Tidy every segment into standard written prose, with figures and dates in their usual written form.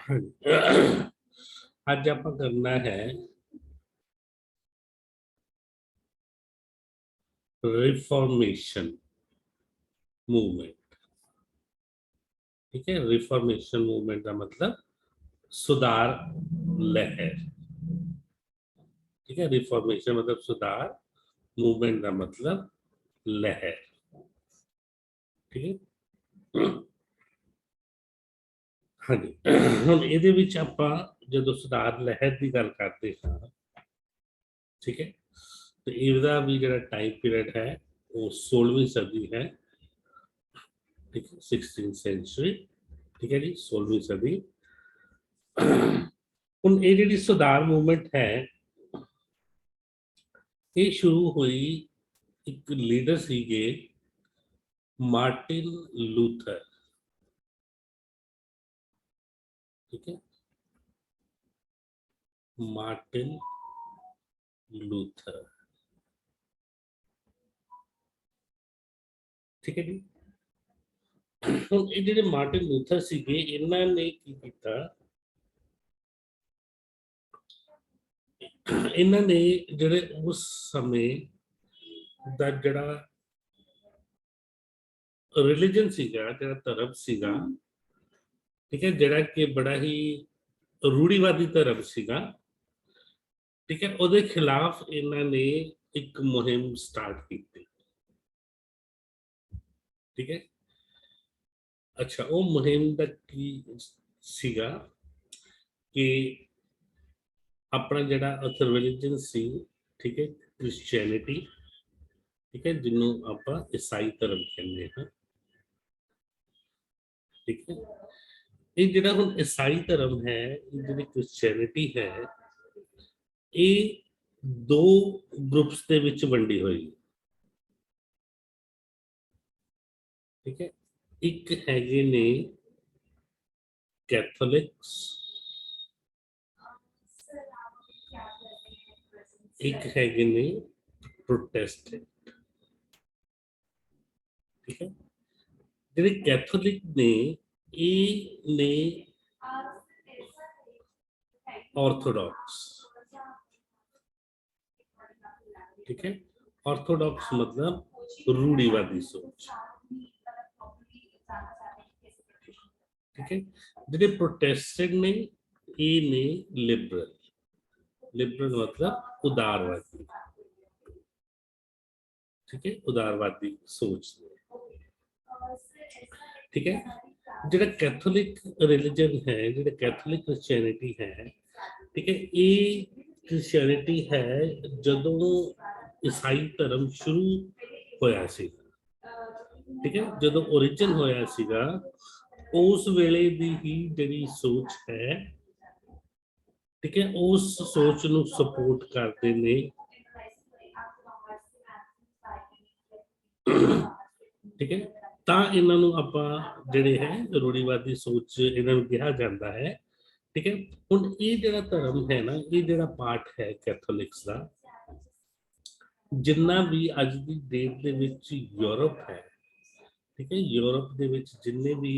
हाँ जी। आज आप करना है रिफॉर्मेशन मूवमेंट। ठीक है, रिफॉर्मेशन मूवमेंट का मतलब सुधार लहर। ठीक है, रिफॉर्मेशन मतलब सुधार, मूवमेंट का मतलब लहर। ठीक है। हाँ जी। ਹੁਣ ਇਹਦੇ ਵਿੱਚ ਆਪਾਂ ਜਦੋਂ ਸੁਧਾਰ ਲਹਿਰ ਦੀ ਗੱਲ ਕਰਦੇ ਹਾਂ, ਠੀਕ ਹੈ, ਤੇ ਇਹਦਾ ਵੀ ਜਿਹੜਾ ਟਾਈਮ ਪੀਰੀਅਡ ਹੈ ਉਹ 16ਵੀਂ ਸਦੀ ਹੈ। ठीक है, 16th सेंचुरी। ठीक है जी, 16वीं सदी। ਹੁਣ ਇਹ ਜਿਹੜੀ ਸੁਧਾਰ ਮੂਵਮੈਂਟ ਹੈ ਇਹ ਸ਼ੁਰੂ ਹੋਈ, ਇੱਕ ਲੀਡਰ ਸੀਗੇ ਮਾਰਟਿਨ ਲੂਥਰ। ठीक है, मार्टिन लूथर। ठीक है जी। ਹੁਣ ਇਹ ਜਿਹੜੇ ਮਾਰਟਿਨ ਲੂਥਰ ਸੀਗੇ ਇਹਨਾਂ ਨੇ ਕੀ ਕੀਤਾ, ਇਹਨਾਂ ਨੇ ਜਿਹੜੇ ਉਸ ਸਮੇਂ ਦਾ ਜਿਹੜਾ ਰਿਲੀਜਨ ਸੀਗਾ, ਜਿਹੜਾ ਧਰਮ ਸੀਗਾ, ਠੀਕ ਹੈ, ਜਿਹੜਾ ਕਿ ਬੜਾ ਹੀ ਰੂੜੀਵਾਦੀ ਧਰਮ ਸੀਗਾ, ਠੀਕ ਹੈ, ਉਹਦੇ ਖਿਲਾਫ ਇਹਨਾਂ ਨੇ ਇੱਕ ਮੁਹਿੰਮ ਸਟਾਰਟ ਕੀਤੀ। ਠੀਕ ਹੈ। ਅੱਛਾ, ਉਹ ਮੁਹਿੰਮ ਦਾ ਕੀ ਸੀਗਾ ਕਿ ਆਪਣਾ ਜਿਹੜਾ ਉੱਥੇ ਰਿਲੀਜਨ ਸੀ, ਠੀਕ ਹੈ, ਕ੍ਰਿਸਚੀਅਨਿਟੀ, ਠੀਕ ਹੈ, ਜਿਹਨੂੰ ਆਪਾਂ ਈਸਾਈ ਧਰਮ ਕਹਿੰਦੇ ਹਾਂ। ਠੀਕ ਹੈ, ਇਹ ਜਿਹੜਾ ਹੁਣ ਈਸਾਈ ਧਰਮ ਹੈ, ਜਿਹੜੀ ਕ੍ਰਿਸਚੀਅਨਿਟੀ ਹੈ, ਇਹ ਦੋ ਗਰੁੱਪਸ ਦੇ ਵਿੱਚ ਵੰਡੀ ਹੋਈ। ਠੀਕ ਹੈ, ਇੱਕ ਹੈਗੇ ਨੇ ਕੈਥੋਲਿਕਸ, ਇੱਕ ਹੈਗੇ ਨੇ ਪ੍ਰੋਟੈਸਟੈਂਟ। ਠੀਕ ਹੈ, ਜਿਹੜੇ ਕੈਥੋਲਿਕ ਨੇ ਇਹ ਨੇ ऑर्थोडॉक्स। ठीक है, ऑर्थोडॉक्स मतलब रूढ़िवादी सोच। ठीक है, जो प्रोटेस्टेंट ने ये ने लिबरल। लिबरल मतलब उदारवादी। ठीक है, उदारवादी सोच। ठीक है, जो कैथोलिक रिलीजन है, जो कैथोलिक क्रिश्चियनिटी है, ठीक है, ये क्रिश्चियनिटी है जदों ईसाई धर्म शुरू होया सी। ठीक है, जदों ओरिजिन होया सीगा उस वेले दी ही जिहड़ी सोच है, ठीक है, उस सोच नूं सपोर्ट करते ने। ठीक है, ਤਾਂ ਇਹਨਾਂ ਨੂੰ ਆਪਾਂ ਜਿਹੜੇ ਹੈ ਰੂੜੀਵਾਦੀ ਸੋਚ ਇਹਨਾਂ ਨੂੰ ਕਿਹਾ ਜਾਂਦਾ ਹੈ। ਠੀਕ ਹੈ, ਹੁਣ ਇਹ ਜਿਹੜਾ ਧਰਮ ਹੈ ਨਾ, ਇਹ ਜਿਹੜਾ ਪਾਰਟ ਹੈ ਕੈਥੋਲਿਕਸ ਦਾ, ਜਿੰਨਾ ਵੀ ਅੱਜ ਦੀ ਡੇਟ ਦੇ ਵਿੱਚ ਯੂਰਪ ਹੈ, ਠੀਕ ਹੈ, ਯੂਰਪ ਦੇ ਵਿੱਚ ਜਿੰਨੇ ਵੀ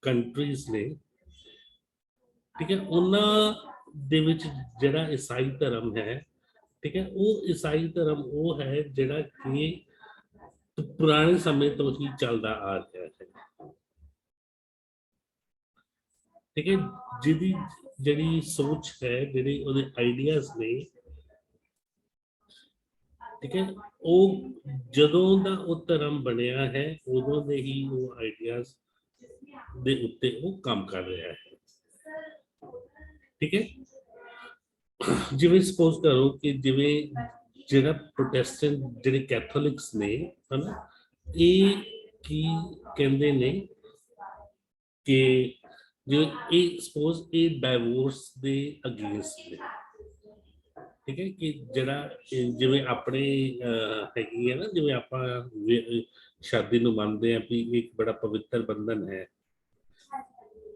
ਕੰਟਰੀਜ਼ ਨੇ, ਠੀਕ ਹੈ, ਉਹਨਾਂ ਦੇ ਵਿੱਚ ਜਿਹੜਾ ਈਸਾਈ ਧਰਮ ਹੈ, ਠੀਕ ਹੈ, ਉਹ ਈਸਾਈ ਧਰਮ ਉਹ ਹੈ ਜਿਹੜਾ ਕਿ ਪੁਰਾਣੇ ਸਮੇਂ ਤੋਂ ਹੀ ਚੱਲਦਾ ਆ ਰਿਹਾ ਹੈ। ਠੀਕ ਹੈ, ਜਿਹਦੀ ਜਿਹੜੀ ਸੋਚ ਹੈ, ਜਿਹੜੇ ਉਹਦੇ ਆਈਡੀਆਜ਼ ਨੇ, ਠੀਕ ਹੈ, ਉਹ ਜਦੋਂ ਦਾ ਉਹ ਧਰਮ ਬਣਿਆ ਹੈ ਉਦੋਂ ਦੇ ਹੀ ਉਹ ਆਈਡੀਆਜ਼ ਦੇ ਉੱਤੇ ਉਹ ਕੰਮ ਕਰ ਰਿਹਾ ਹੈ। ਠੀਕ ਹੈ, ਜਿਵੇਂ ਸਪੋਜ਼ ਕਰੋ ਕਿ ਜਿਵੇਂ ਜਿਹੜਾ ਪ੍ਰੋਟੈਸਟੈਂਟ ਜਿਹੜੇ ਕੈਥੋਲਿਕਸ ਨੇ, ਹਨਾ, ਇਹ ਕੀ ਕਹਿੰਦੇ ਨੇ ਕਿ ਜੋ ਇਹ ਸਪੋਜ਼ ਇਹ ਡਾਈਵੋਰਸ ਦੇ ਅਗੇਂਸਟ ਨੇ। ਠੀਕ ਹੈ, ਕਿ ਜਿਹੜਾ ਜਿਵੇਂ ਆਪਣੇ ਹੈਗੀ ਹੈ ਨਾ, ਜਿਵੇਂ ਆਪਾਂ ਸ਼ਾਦੀ ਨੂੰ ਮੰਨਦੇ ਹਾਂ ਵੀ ਇੱਕ ਬੜਾ ਪਵਿੱਤਰ ਬੰਧਨ ਹੈ।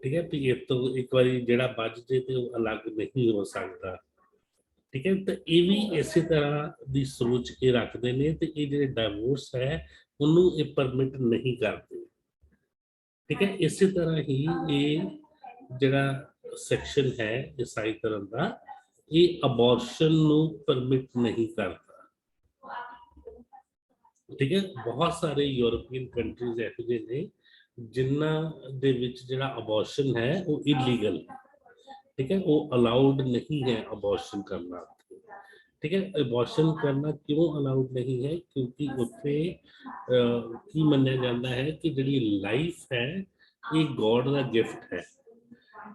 ਠੀਕ ਹੈ, ਵੀ ਇਹ ਤੋਂ ਇੱਕ ਵਾਰੀ ਜਿਹੜਾ ਬੱਝ ਜੇ ਤੇ ਉਹ ਅਲੱਗ ਨਹੀਂ ਹੋ ਸਕਦਾ। ਠੀਕ ਹੈ, ਤਾਂ ਇਹ ਵੀ ਇਸੇ ਤਰ੍ਹਾਂ ਦੀ ਸੋਚ ਇਹ ਰੱਖਦੇ ਨੇ, ਤੇ ਇਹ ਜਿਹੜੇ ਡਾਈਵੋਰਸ ਹੈ ਉਹਨੂੰ ਇਹ ਪਰਮਿਟ ਨਹੀਂ ਕਰਦੇ। ਠੀਕ ਹੈ, ਇਸੇ ਤਰ੍ਹਾਂ ਹੀ ਇਹ ਜਿਹੜਾ ਸੈਕਸ਼ਨ ਹੈ ਈਸਾਈ ਧਰਮ ਦਾ, ਇਹ ਅਬੋਰਸ਼ਨ ਨੂੰ ਪਰਮਿਟ ਨਹੀਂ ਕਰਦਾ। ਠੀਕ ਹੈ, ਬਹੁਤ ਸਾਰੇ ਯੂਰਪੀਅਨ ਕੰਟਰੀਜ਼ ਇਹੋ ਜਿਹੇ ਨੇ ਜਿਨ੍ਹਾਂ ਦੇ ਵਿੱਚ ਜਿਹੜਾ ਅਬੋਰਸ਼ਨ ਹੈ ਉਹ ਇਲੀਗਲ ਹੈ। ठीक है, वो अलाउड नहीं है अबॉर्शन करना। ठीक है, अबॉर्शन करना क्यों अलाउड नहीं है? क्योंकि उत्थे की मन्निया जाता है कि जिहड़ी लाइफ है ये गॉड का गिफ्ट है।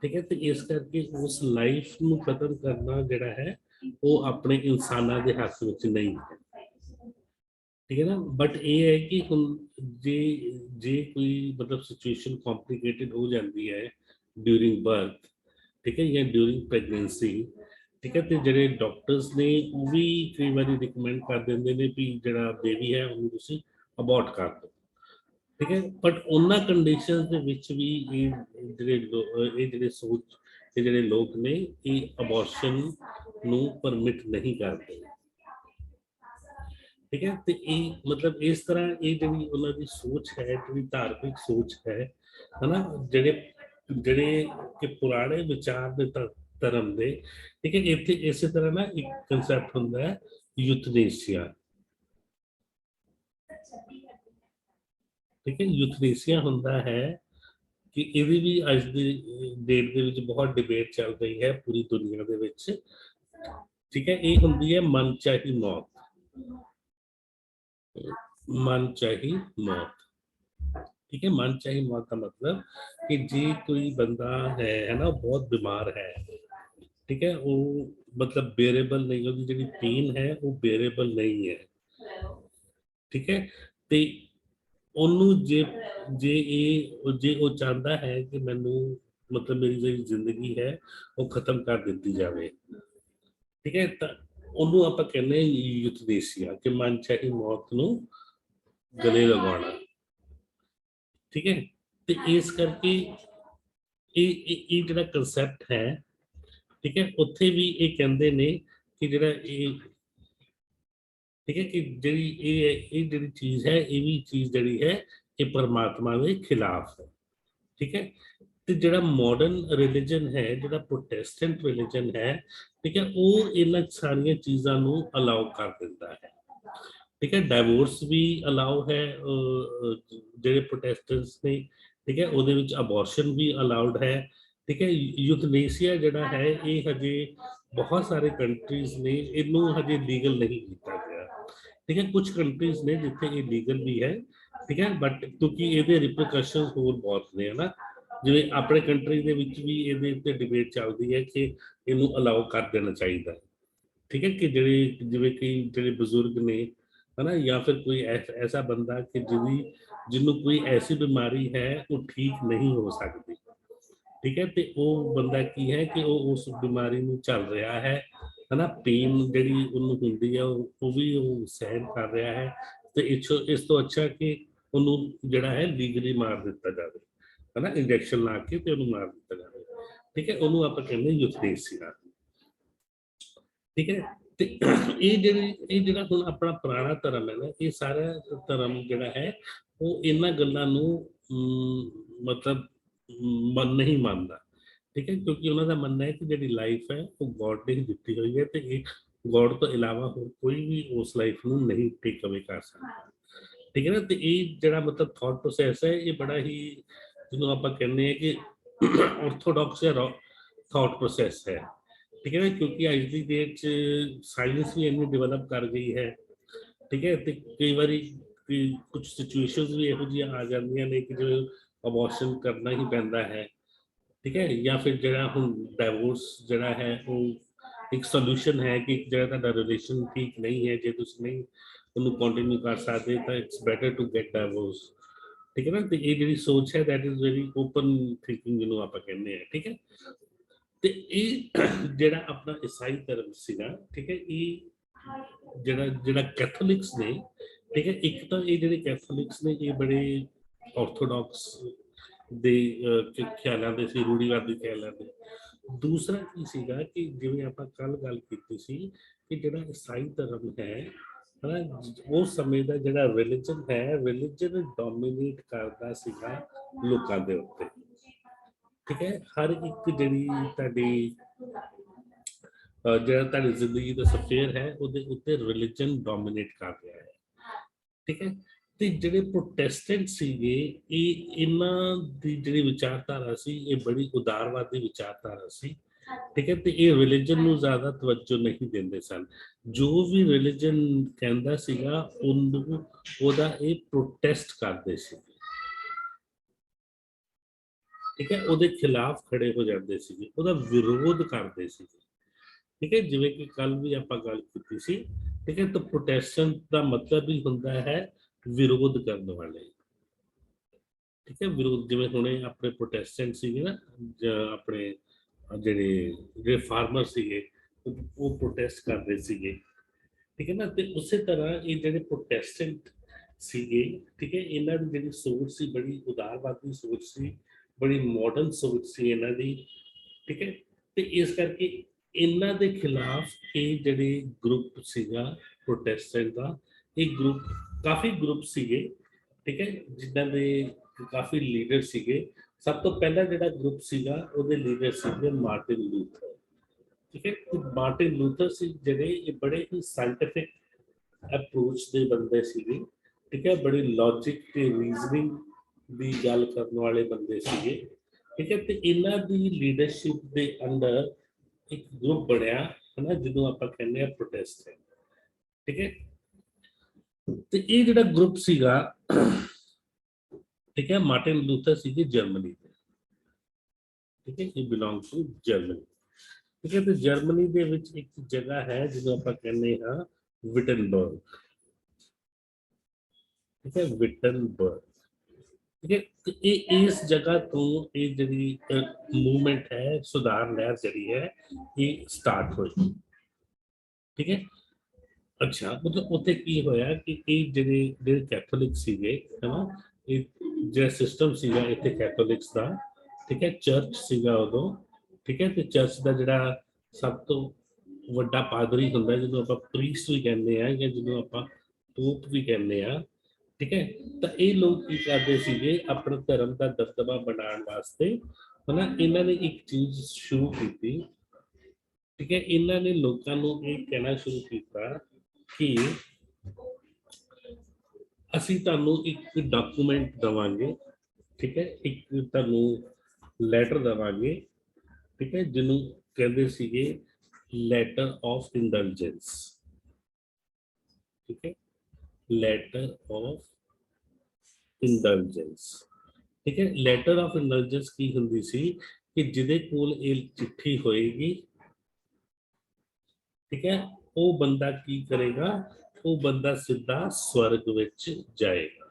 ठीक है, तो इस करके उस लाइफ नूं खत्म करना जिहड़ा है वो अपने इंसानां दे हक विच नहीं है। ठीक है ना, बट ये है कि हुण जे जे कोई मतलब सिचुएशन कॉम्प्लिकेटेड हो जाती है ड्यूरिंग बर्थ, ठीक है, या ड्यूरिंग प्रेगनेंसी, ठीक है, तो ਜਿਹੜੇ ਡਾਕਟਰਸ ਨੇ ਉਹ ਵੀ ਕਈ ਵਾਰੀ ਰਿਕਮੈਂਡ ਕਰ ਦਿੰਦੇ ਨੇ ਵੀ ਜਿਹੜਾ ਬੇਬੀ ਹੈ ਉਹਨੂੰ ਤੁਸੀਂ ਅਬੋਰਟ ਕਰ ਦਿਓ। ਠੀਕ ਹੈ, ਬਟ ਉਹਨਾਂ ਕੰਡੀਸ਼ਨਸ ਦੇ ਵਿੱਚ ਵੀ ਇਹ ਜਿਹੜੇ ਸੋਚ ਤੇ ਜਿਹੜੇ ਲੋਕ ਨੇ ਇਹ ਅਬੋਰਸ਼ਨ ਨੂੰ ਪਰਮਿਟ ਨਹੀਂ ਕਰਦੇ। ਠੀਕ ਹੈ, ਤੇ ਇਹ ਮਤਲਬ ਇਸ ਤਰ੍ਹਾਂ ਇਹ ਜਿਹੜੀ ਉਹਨਾਂ ਦੀ ਸੋਚ ਹੈ, ਜਿਹੜੀ ਧਾਰਮਿਕ ਸੋਚ ਹੈ ਹਨਾ, ਜਿਹੜੇ ਕਿ ਪੁਰਾਣੇ ਵਿਚਾਰ ਦੇ ਧਰਮ ਦੇ। ਠੀਕ ਹੈ, ਇੱਥੇ ਇਸੇ ਤਰ੍ਹਾਂ ਨਾ ਇੱਕ ਕਨਸੈਪਟ ਹੁੰਦਾ ਹੈ ਯੂਥਨੇਸੀਆ। ਠੀਕ ਹੈ, ਯੂਥਨੇਸੀਆ ਹੁੰਦਾ ਹੈ ਕਿ ਇਹਦੀ ਵੀ ਅੱਜ ਦੀ ਡੇਟ ਦੇ ਵਿੱਚ ਬਹੁਤ ਡਿਬੇਟ ਚੱਲ ਰਹੀ ਹੈ ਪੂਰੀ ਦੁਨੀਆ ਦੇ ਵਿੱਚ। ਠੀਕ ਹੈ, ਇਹ ਹੁੰਦੀ ਹੈ ਮਨਚਾਹੀ ਮੌਤ। मनचाही मौत। ठीक है, मनचाही मौत का मतलब कि जे कोई बंदा है ना बहुत बीमार है, ठीक है, वो मतलब बेरेबल नहीं, उसकी जिहड़ी पेन है वो बेरेबल नहीं है। ठीक है, ते ओनू जे जे वो चाहता है कि मैनू मतलब मेरी जो जिंदगी है वो खत्म कर दी जाए। ठीक है, तो ਉਹਨੂੰ ਆਪਾਂ ਕਹਿੰਦੇ ਯੂਥਨੇਸੀਆ ਕਿ ਮਨਚਾਹੀ ਮੌਤ ਨੂੰ ਗਲੇ ਲਗਾਉਣਾ। ਠੀਕ ਹੈ, ਤੇ ਇਸ ਕਰਕੇ ਇਹ ਜਿਹੜਾ ਕਨਸੈਪਟ ਹੈ, ਠੀਕ ਹੈ, ਉੱਥੇ ਵੀ ਇਹ ਕਹਿੰਦੇ ਨੇ ਕਿ ਜਿਹੜਾ ਇਹ ਠੀਕ ਹੈ ਕਿ ਜਿਹੜੀ ਇਹ ਜਿਹੜੀ ਚੀਜ਼ ਹੈ ਇਹ ਵੀ ਚੀਜ਼ ਜਿਹੜੀ ਹੈ ਇਹ ਪਰਮਾਤਮਾ ਦੇ ਖਿਲਾਫ ਹੈ। ਠੀਕ ਹੈ, ਤੇ ਜਿਹੜਾ ਮਾਡਰਨ ਰਿਲੀਜਨ ਹੈ, ਜਿਹੜਾ ਪ੍ਰੋਟੈਸਟੈਂਟ ਰਿਲੀਜਨ ਹੈ, ਠੀਕ ਹੈ, ਉਹ ਇਹਨਾਂ ਸਾਰੀਆਂ ਚੀਜ਼ਾਂ ਨੂੰ ਅਲਾਉ ਕਰ ਦਿੰਦਾ ਹੈ। ਠੀਕ ਹੈ, ਡਾਈਵੋਰਸ ਵੀ ਅਲਾਉ ਹੈ ਜਿਹੜੇ ਪ੍ਰੋਟੈਸਟੈਂਟਸ ਨੇ। ਠੀਕ ਹੈ, ਉਹਦੇ ਵਿੱਚ ਅਬੋਰਸ਼ਨ ਵੀ ਅਲਾਉਡ ਹੈ। ਠੀਕ ਹੈ, ਯੂਥਨੇਸੀਆ ਜਿਹੜਾ ਹੈ ਇਹ ਹਜੇ ਬਹੁਤ ਸਾਰੇ ਕੰਟਰੀਜ਼ ਨੇ ਇਹਨੂੰ ਹਜੇ ਲੀਗਲ ਨਹੀਂ ਕੀਤਾ ਗਿਆ। ਠੀਕ ਹੈ, ਕੁਝ ਕੰਟਰੀਜ਼ ਨੇ ਜਿੱਥੇ ਇਹ ਲੀਗਲ ਵੀ ਹੈ। ਠੀਕ ਹੈ, ਬਟ ਕਿਉਂਕਿ ਇਹਦੇ ਰਿਪਰਕਸ਼ਨਸ ਹੋਰ ਬਹੁਤ ਨੇ ਹਨਾ, ਜਿਵੇਂ ਆਪਣੇ ਕੰਟਰੀ ਦੇ ਵਿੱਚ ਵੀ ਇਹਦੇ ਉੱਤੇ ਡਿਬੇਟ ਚੱਲਦੀ ਹੈ ਕਿ ਇਹਨੂੰ ਅਲਾਉ ਕਰ ਦੇਣਾ ਚਾਹੀਦਾ। ਠੀਕ ਹੈ, ਕਿ ਜਿਵੇਂ ਕਿ ਜਿਹੜੇ ਬਜ਼ੁਰਗ ਨੇ ਹਨਾ, ਜਾਂ ਫਿਰ ਕੋਈ ਐਸਾ ਬੰਦਾ ਕਿ ਜਿਹਨੂੰ ਕੋਈ ਐਸੀ ਬਿਮਾਰੀ ਹੈ ਉਹ ਠੀਕ ਨਹੀਂ ਹੋ ਸਕਦੀ। ਠੀਕ ਹੈ, ਤੇ ਉਹ ਬੰਦਾ ਕੀ ਹੈ ਕਿ ਉਹ ਉਸ ਬਿਮਾਰੀ ਨੂੰ ਚੱਲ ਰਿਹਾ ਹੈ ਹਨਾ, ਪੇਨ ਜਿਹੜੀ ਉਹਨੂੰ ਹੁੰਦੀ ਹੈ ਉਹ ਵੀ ਉਹ ਸਹਿਨ ਕਰ ਰਿਹਾ ਹੈ, ਤੇ ਇਸ ਤੋਂ ਅੱਛਾ ਕਿ ਉਹਨੂੰ ਜਿਹੜਾ ਹੈ ਲੀਗਲੀ ਮਾਰ ਦਿੱਤਾ ਜਾਵੇ ਹਨਾ, ਇੰਜੈਕਸ਼ਨ ਲਾ ਕੇ ਤੇ ਉਹਨੂੰ ਮਾਰ ਦਿੱਤਾ ਜਾਵੇ। ਠੀਕ ਹੈ, ਉਹਨੂੰ ਆਪਾਂ ਕਹਿੰਦੇ ਯੂਥਨੇਸੀਆ। ਠੀਕ ਹੈ, ਤੇ ਇਹ ਜਿਹੜਾ ਹੁਣ ਆਪਣਾ ਪੁਰਾਣਾ ਧਰਮ ਹੈ ਨਾ, ਇਹ ਸਾਰਾ ਧਰਮ ਜਿਹੜਾ ਹੈ ਉਹ ਇਹਨਾਂ ਗੱਲਾਂ ਨੂੰ ਮਤਲਬ ਨਹੀਂ ਮੰਨਦਾ। ਠੀਕ ਹੈ, ਕਿਉਂਕਿ ਉਹਨਾਂ ਦਾ ਮੰਨਣਾ ਹੈ ਕਿ ਜਿਹੜੀ ਲਾਈਫ ਹੈ ਉਹ ਗੋਡ ਨੇ ਹੀ ਦਿੱਤੀ ਹੋਈ ਹੈ, ਤੇ ਇਹ ਗੋਡ ਤੋਂ ਇਲਾਵਾ ਹੋਰ ਕੋਈ ਵੀ ਉਸ ਲਾਈਫ ਨੂੰ ਨਹੀਂ ਟੇਕ ਅਵੇ ਕਰ ਸਕਦਾ। ਠੀਕ ਹੈ ਨਾ, ਤੇ ਇਹ ਜਿਹੜਾ ਮਤਲਬ ਥਾਟ ਪ੍ਰੋਸੈਸ ਹੈ ਇਹ ਬੜਾ ਹੀ ਜਿਹਨੂੰ ਆਪਾਂ ਕਹਿੰਦੇ ਹਾਂ ਕਿ ਆਰਥੋਡਾਕਸ ਜਾਂ ਥਾਟ ਪ੍ਰੋਸੈਸ ਹੈ। ਠੀਕ ਹੈ ਨਾ, ਕਿਉਂਕਿ ਅੱਜ ਦੀ ਡੇਟ 'ਚ ਸਾਇੰਸ ਵੀ ਇੰਨੀ ਡਿਵੈਲਪ ਕਰ ਗਈ ਹੈ। ਠੀਕ ਹੈ, ਤੇ ਕਈ ਵਾਰੀ ਕੁਝ ਸਿਚੁਏਸ਼ਨਸ ਵੀ ਇਹੋ ਜਿਹੀਆਂ ਆ ਜਾਂਦੀਆਂ ਨੇ ਕਿ ਜਿਵੇਂ ਅਬੋਰਸ਼ਨ ਕਰਨਾ ਹੀ ਪੈਂਦਾ ਹੈ। ਠੀਕ ਹੈ, ਜਾਂ ਫਿਰ ਜਿਹੜਾ ਹੁਣ ਡਾਈਵੋਰਸ ਜਿਹੜਾ ਹੈ ਉਹ ਇੱਕ ਸੋਲੂਸ਼ਨ ਹੈ ਕਿ ਜਿਹੜਾ ਤੁਹਾਡਾ ਰਿਲੇਸ਼ਨ ਠੀਕ ਨਹੀਂ ਹੈ, ਜੇ ਤੁਸੀਂ ਨਹੀਂ ਉਹਨੂੰ ਕੰਟੀਨਿਊ ਕਰ ਸਕਦੇ ਤਾਂ it's better to get divorce. ਠੀਕ ਹੈ ਨਾ, ਤੇ ਇਹ ਜਿਹੜੀ ਸੋਚ ਹੈ that is very open thinking ਜਿਹਨੂੰ ਆਪਾਂ ਕਹਿੰਦੇ ਹਾਂ। ਠੀਕ ਹੈ, ਤੇ ਇਹ ਜਿਹੜਾ ਆਪਣਾ ਈਸਾਈ ਧਰਮ ਸੀਗਾ, ਠੀਕ ਹੈ, ਇਹ ਜਿਹੜਾ ਕੈਥੋਲਿਕਸ ਨੇ, ਠੀਕ ਹੈ, ਇੱਕ ਤਾਂ ਇਹ ਜਿਹੜੇ ਕੈਥੋਲਿਕਸ ਨੇ ਇਹ ਬੜੇ ਆਰਥੋਡਾਕਸ ਦੇ ਖਿਆਲਾਂ ਦੇ ਸੀ, ਰੂੜੀਵਾਦੀ ਖਿਆਲਾਂ ਦੇ। ਦੂਸਰਾ ਕੀ ਸੀਗਾ ਕਿ ਜਿਵੇਂ ਆਪਾਂ ਕੱਲ ਗੱਲ ਕੀਤੀ ਸੀ ਕਿ ਜਿਹੜਾ ਈਸਾਈ ਧਰਮ ਹੈ ਹਨਾ, ਉਸ ਸਮੇਂ ਦਾ ਜਿਹੜਾ ਰਿਲੀਜਨ ਹੈ, ਰਿਲੀਜਨ ਡੋਮੀਨੇਟ ਕਰਦਾ ਸੀਗਾ ਲੋਕਾਂ ਦੇ ਉੱਤੇ। ठीक है, हर एक ਜਿਹੜੀ ਤੁਹਾਡੀ ਜਿਹੜਾ ਤੁਹਾਡੀ ਜ਼ਿੰਦਗੀ ਦਾ ਸਫੇਅਰ ਹੈ ਉਹਦੇ ਉੱਤੇ ਰਿਲੀਜਨ ਡੋਮੀਨੇਟ ਕਰ ਰਿਹਾ ਹੈ। ਠੀਕ ਹੈ, ਤੇ ਜਿਹੜੇ ਪ੍ਰੋਟੈਸਟੈਂਟ ਸੀਗੇ ਇਹਨਾਂ ਦੀ ਜਿਹੜੀ ਵਿਚਾਰਧਾਰਾ ਸੀ ਇਹ ਬੜੀ ਉਦਾਰਵਾਦੀ ਵਿਚਾਰਧਾਰਾ ਸੀ। ਠੀਕ ਹੈ, ਤੇ ਇਹ ਰਿਲੀਜਨ ਨੂੰ ਜ਼ਿਆਦਾ ਤਵੱਜੋ ਨਹੀਂ ਦਿੰਦੇ ਸਨ। ਜੋ ਵੀ ਰਿਲੀਜਨ ਕਹਿੰਦਾ ਸੀਗਾ ਉਹਨੂੰ ਉਹਦਾ ਇਹ ਪ੍ਰੋਟੈਸਟ ਕਰਦੇ ਸੀ। ਠੀਕ ਹੈ, ਉਹਦੇ ਖਿਲਾਫ ਖੜੇ ਹੋ ਜਾਂਦੇ ਸੀਗੇ, ਉਹਦਾ ਵਿਰੋਧ ਕਰਦੇ ਸੀਗੇ। ਠੀਕ ਹੈ, ਜਿਵੇਂ ਕਿ ਕੱਲ ਵੀ ਆਪਾਂ ਗੱਲ ਕੀਤੀ ਸੀ। ਠੀਕ ਹੈ, ਤਾਂ ਪ੍ਰੋਟੈਸਟੈਂਟ ਦਾ ਮਤਲਬ ਹੀ ਹੁੰਦਾ ਹੈ ਵਿਰੋਧ ਕਰਨ ਵਾਲੇ। ਠੀਕ ਹੈ, ਵਿਰੋਧ, ਜਿਵੇਂ ਹੁਣੇ ਆਪਣੇ ਪ੍ਰੋਟੈਸਟੈਂਟ ਸੀਗੇ ਨਾ, ਆਪਣੇ ਜਿਹੜੇ ਫਾਰਮਰ ਸੀਗੇ ਉਹ ਪ੍ਰੋਟੈਸਟ ਕਰਦੇ ਸੀਗੇ। ਠੀਕ ਹੈ ਨਾ, ਤੇ ਉਸੇ ਤਰ੍ਹਾਂ ਇਹ ਜਿਹੜੇ ਪ੍ਰੋਟੈਸਟੈਂਟ ਸੀਗੇ, ਠੀਕ ਹੈ, ਇਹਨਾਂ ਦੀ ਜਿਹੜੀ ਸੋਚ ਸੀ ਬੜੀ ਉਦਾਰਵਾਦੀ ਸੋਚ ਸੀ, ਬੜੀ ਮਾਡਰਨ ਸੋਚ ਸੀ ਇਹਨਾਂ ਦੀ। ਠੀਕ ਹੈ, ਤੇ ਇਸ ਕਰਕੇ ਇਹਨਾਂ ਦੇ ਖਿਲਾਫ ਇਹ ਜਿਹੜੇ ਗਰੁੱਪ ਸੀਗਾ ਪ੍ਰੋਟੈਸਟੈਂਟ ਦਾ, ਇਹ ਗਰੁੱਪ ਕਾਫੀ ਗਰੁੱਪ ਸੀਗੇ। ਠੀਕ ਹੈ, ਜਿਨ੍ਹਾਂ ਦੇ ਕਾਫੀ ਲੀਡਰ ਸੀਗੇ। ਸਭ ਤੋਂ ਪਹਿਲਾ ਜਿਹੜਾ ਗਰੁੱਪ ਸੀਗਾ ਉਹਦੇ ਲੀਡਰ ਸੀਗੇ ਮਾਰਟਿਨ ਲੂਥਰ। ਠੀਕ ਹੈ, ਮਾਰਟਿਨ ਲੂਥਰ ਸੀ ਜਿਹੜੇ ਇਹ ਬੜੇ ਹੀ ਸਾਇੰਟਿਫਿਕ ਅਪਰੋਚ ਦੇ ਬੰਦੇ ਸੀਗੇ। ਠੀਕ ਹੈ, ਬੜੀ ਲੌਜਿਕ ਤੇ ਰੀਜ਼ਨਿੰਗ ਦੀ ਗੱਲ ਕਰਨ ਵਾਲੇ ਬੰਦੇ ਸੀਗੇ। ਠੀਕ ਹੈ, ਤੇ ਇਹਨਾਂ ਦੀ ਲੀਡਰਸ਼ਿਪ ਦੇ ਅੰਡਰ ਇੱਕ ਗਰੁੱਪ ਬਣਿਆ ਹੈ ਨਾ, ਜਿਹਨੂੰ ਆਪਾਂ ਕਹਿੰਦੇ ਆ ਪ੍ਰੋਟੈਸਟੈਂਟ। ਠੀਕ ਹੈ, ਤੇ ਇਹ ਜਿਹੜਾ ਗਰੁੱਪ ਸੀਗਾ, ਠੀਕ ਹੈ, ਮਾਰਟਿਨ ਲੂਥਰ ਸੀਗੇ ਜਰਮਨੀ ਦੇ। ਠੀਕ ਹੈ, ਇਹ ਬਿਲੋਂਗ ਟੂ ਜਰਮਨੀ। ਠੀਕ ਹੈ, ਤੇ ਜਰਮਨੀ ਦੇ ਵਿੱਚ ਇੱਕ ਜਗ੍ਹਾ ਹੈ ਜਿਹਨੂੰ ਆਪਾਂ ਕਹਿੰਦੇ ਹਾਂ ਵਿਟਨਬਰਗ। ਠੀਕ ਹੈ, ਵਿਟਨਬਰਗ। ਠੀਕ ਹੈ, ਤੇ ਇਹ ਇਸ ਜਗ੍ਹਾ ਤੋਂ ਇਹ ਜਿਹੜੀ ਮੂਵਮੈਂਟ ਹੈ, ਸੁਧਾਰ ਲਹਿਰ ਜਿਹੜੀ ਹੈ, ਇਹ ਸਟਾਰਟ ਹੋਈ। ਠੀਕ ਹੈ, ਅੱਛਾ, ਮਤਲਬ ਉੱਥੇ ਕੀ ਹੋਇਆ ਕਿ ਇਹ ਜਿਹੜੇ ਕੈਥੋਲਿਕ ਸੀਗੇ, ਹੈ ਨਾ, ਇਹ ਜਿਹੜਾ ਸਿਸਟਮ ਸੀਗਾ ਇੱਥੇ ਕੈਥੋਲਿਕਸ ਦਾ, ਠੀਕ ਹੈ, ਚਰਚ ਸੀਗਾ ਉਦੋਂ। ਠੀਕ ਹੈ, ਤੇ ਚਰਚ ਦਾ ਜਿਹੜਾ ਸਭ ਤੋਂ ਵੱਡਾ ਪਾਦਰੀ ਹੁੰਦਾ, ਜਿਹਨੂੰ ਆਪਾਂ ਪ੍ਰੀਸਟ ਵੀ ਕਹਿੰਦੇ ਆ ਜਾਂ ਜਿਹਨੂੰ ਆਪਾਂ ਪੋਪ ਵੀ ਕਹਿੰਦੇ ਆ। ਠੀਕ ਹੈ, ਤਾਂ ਇਹ ਲੋਕ ਕੀ ਕਰਦੇ ਸੀਗੇ ਆਪਣੇ ਧਰਮ ਦਾ ਦਬਦਬਾ ਬਣਾਉਣ ਵਾਸਤੇ, ਹਨਾ, ਇਹਨਾਂ ਨੇ ਇੱਕ ਚੀਜ਼ ਸ਼ੁਰੂ ਕੀਤੀ। ਠੀਕ ਹੈ, ਇਹਨਾਂ ਨੇ ਲੋਕਾਂ ਨੂੰ ਇਹ ਕਹਿਣਾ ਸ਼ੁਰੂ ਕੀਤਾ ਕਿ ਅਸੀਂ ਤੁਹਾਨੂੰ ਇੱਕ ਡਾਕੂਮੈਂਟ ਦੇਵਾਂਗੇ। ਠੀਕ ਹੈ, ਇੱਕ ਤੁਹਾਨੂੰ ਲੈਟਰ ਦੇਵਾਂਗੇ। ਠੀਕ ਹੈ, ਜਿਹਨੂੰ ਕਹਿੰਦੇ ਸੀਗੇ ਲੈਟਰ ਆਫ ਇੰਡਲਜੈਂਸ। ਠੀਕ ਹੈ, ਲੈਟਰ ਆਫ ਇੰਡਲਜੈਂਸ। ਠੀਕ ਹੈ, ਲੈਟਰ ਆਫ ਇੰਡਲਜੈਂਸ ਕੀ ਹੁੰਦੀ ਸੀ ਕਿ ਜਿਹਦੇ ਕੋਲ ਇਹ ਚਿੱਠੀ ਹੋਏਗੀ, ਠੀਕ ਹੈ, ਉਹ ਬੰਦਾ ਕੀ ਕਰੇਗਾ, ਉਹ ਬੰਦਾ ਸਿੱਧਾ ਸਵਰਗ ਵਿੱਚ ਜਾਏਗਾ।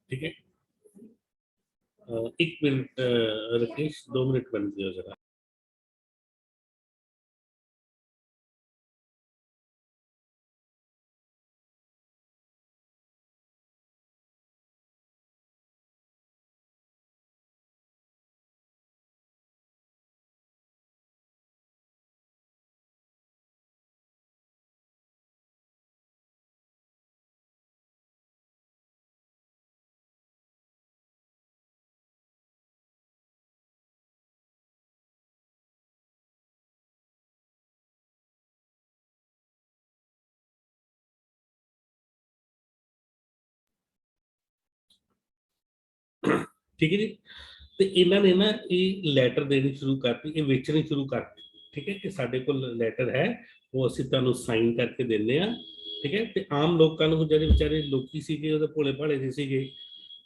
ठीक है, एक मिनट राकेश, 2 मिनट बन दिया जरा। ठीक है जी, तो इन्होंने ना ये लैटर देनी शुरू करती, ये बेचनी शुरू करती। ठीक है, कि साडे कोल लैटर है, वो असीं तुहानूं साइन करके दिंदे आ। ठीक है, ते आम लोकां नूं ਜਿਹੜੇ ਵਿਚਾਰੇ ਲੋਕੀ ਸੀਗੇ ਉਹਦੇ ਭੋਲੇ ਭਾਲੇ ਜਿਹੇ ਸੀਗੇ।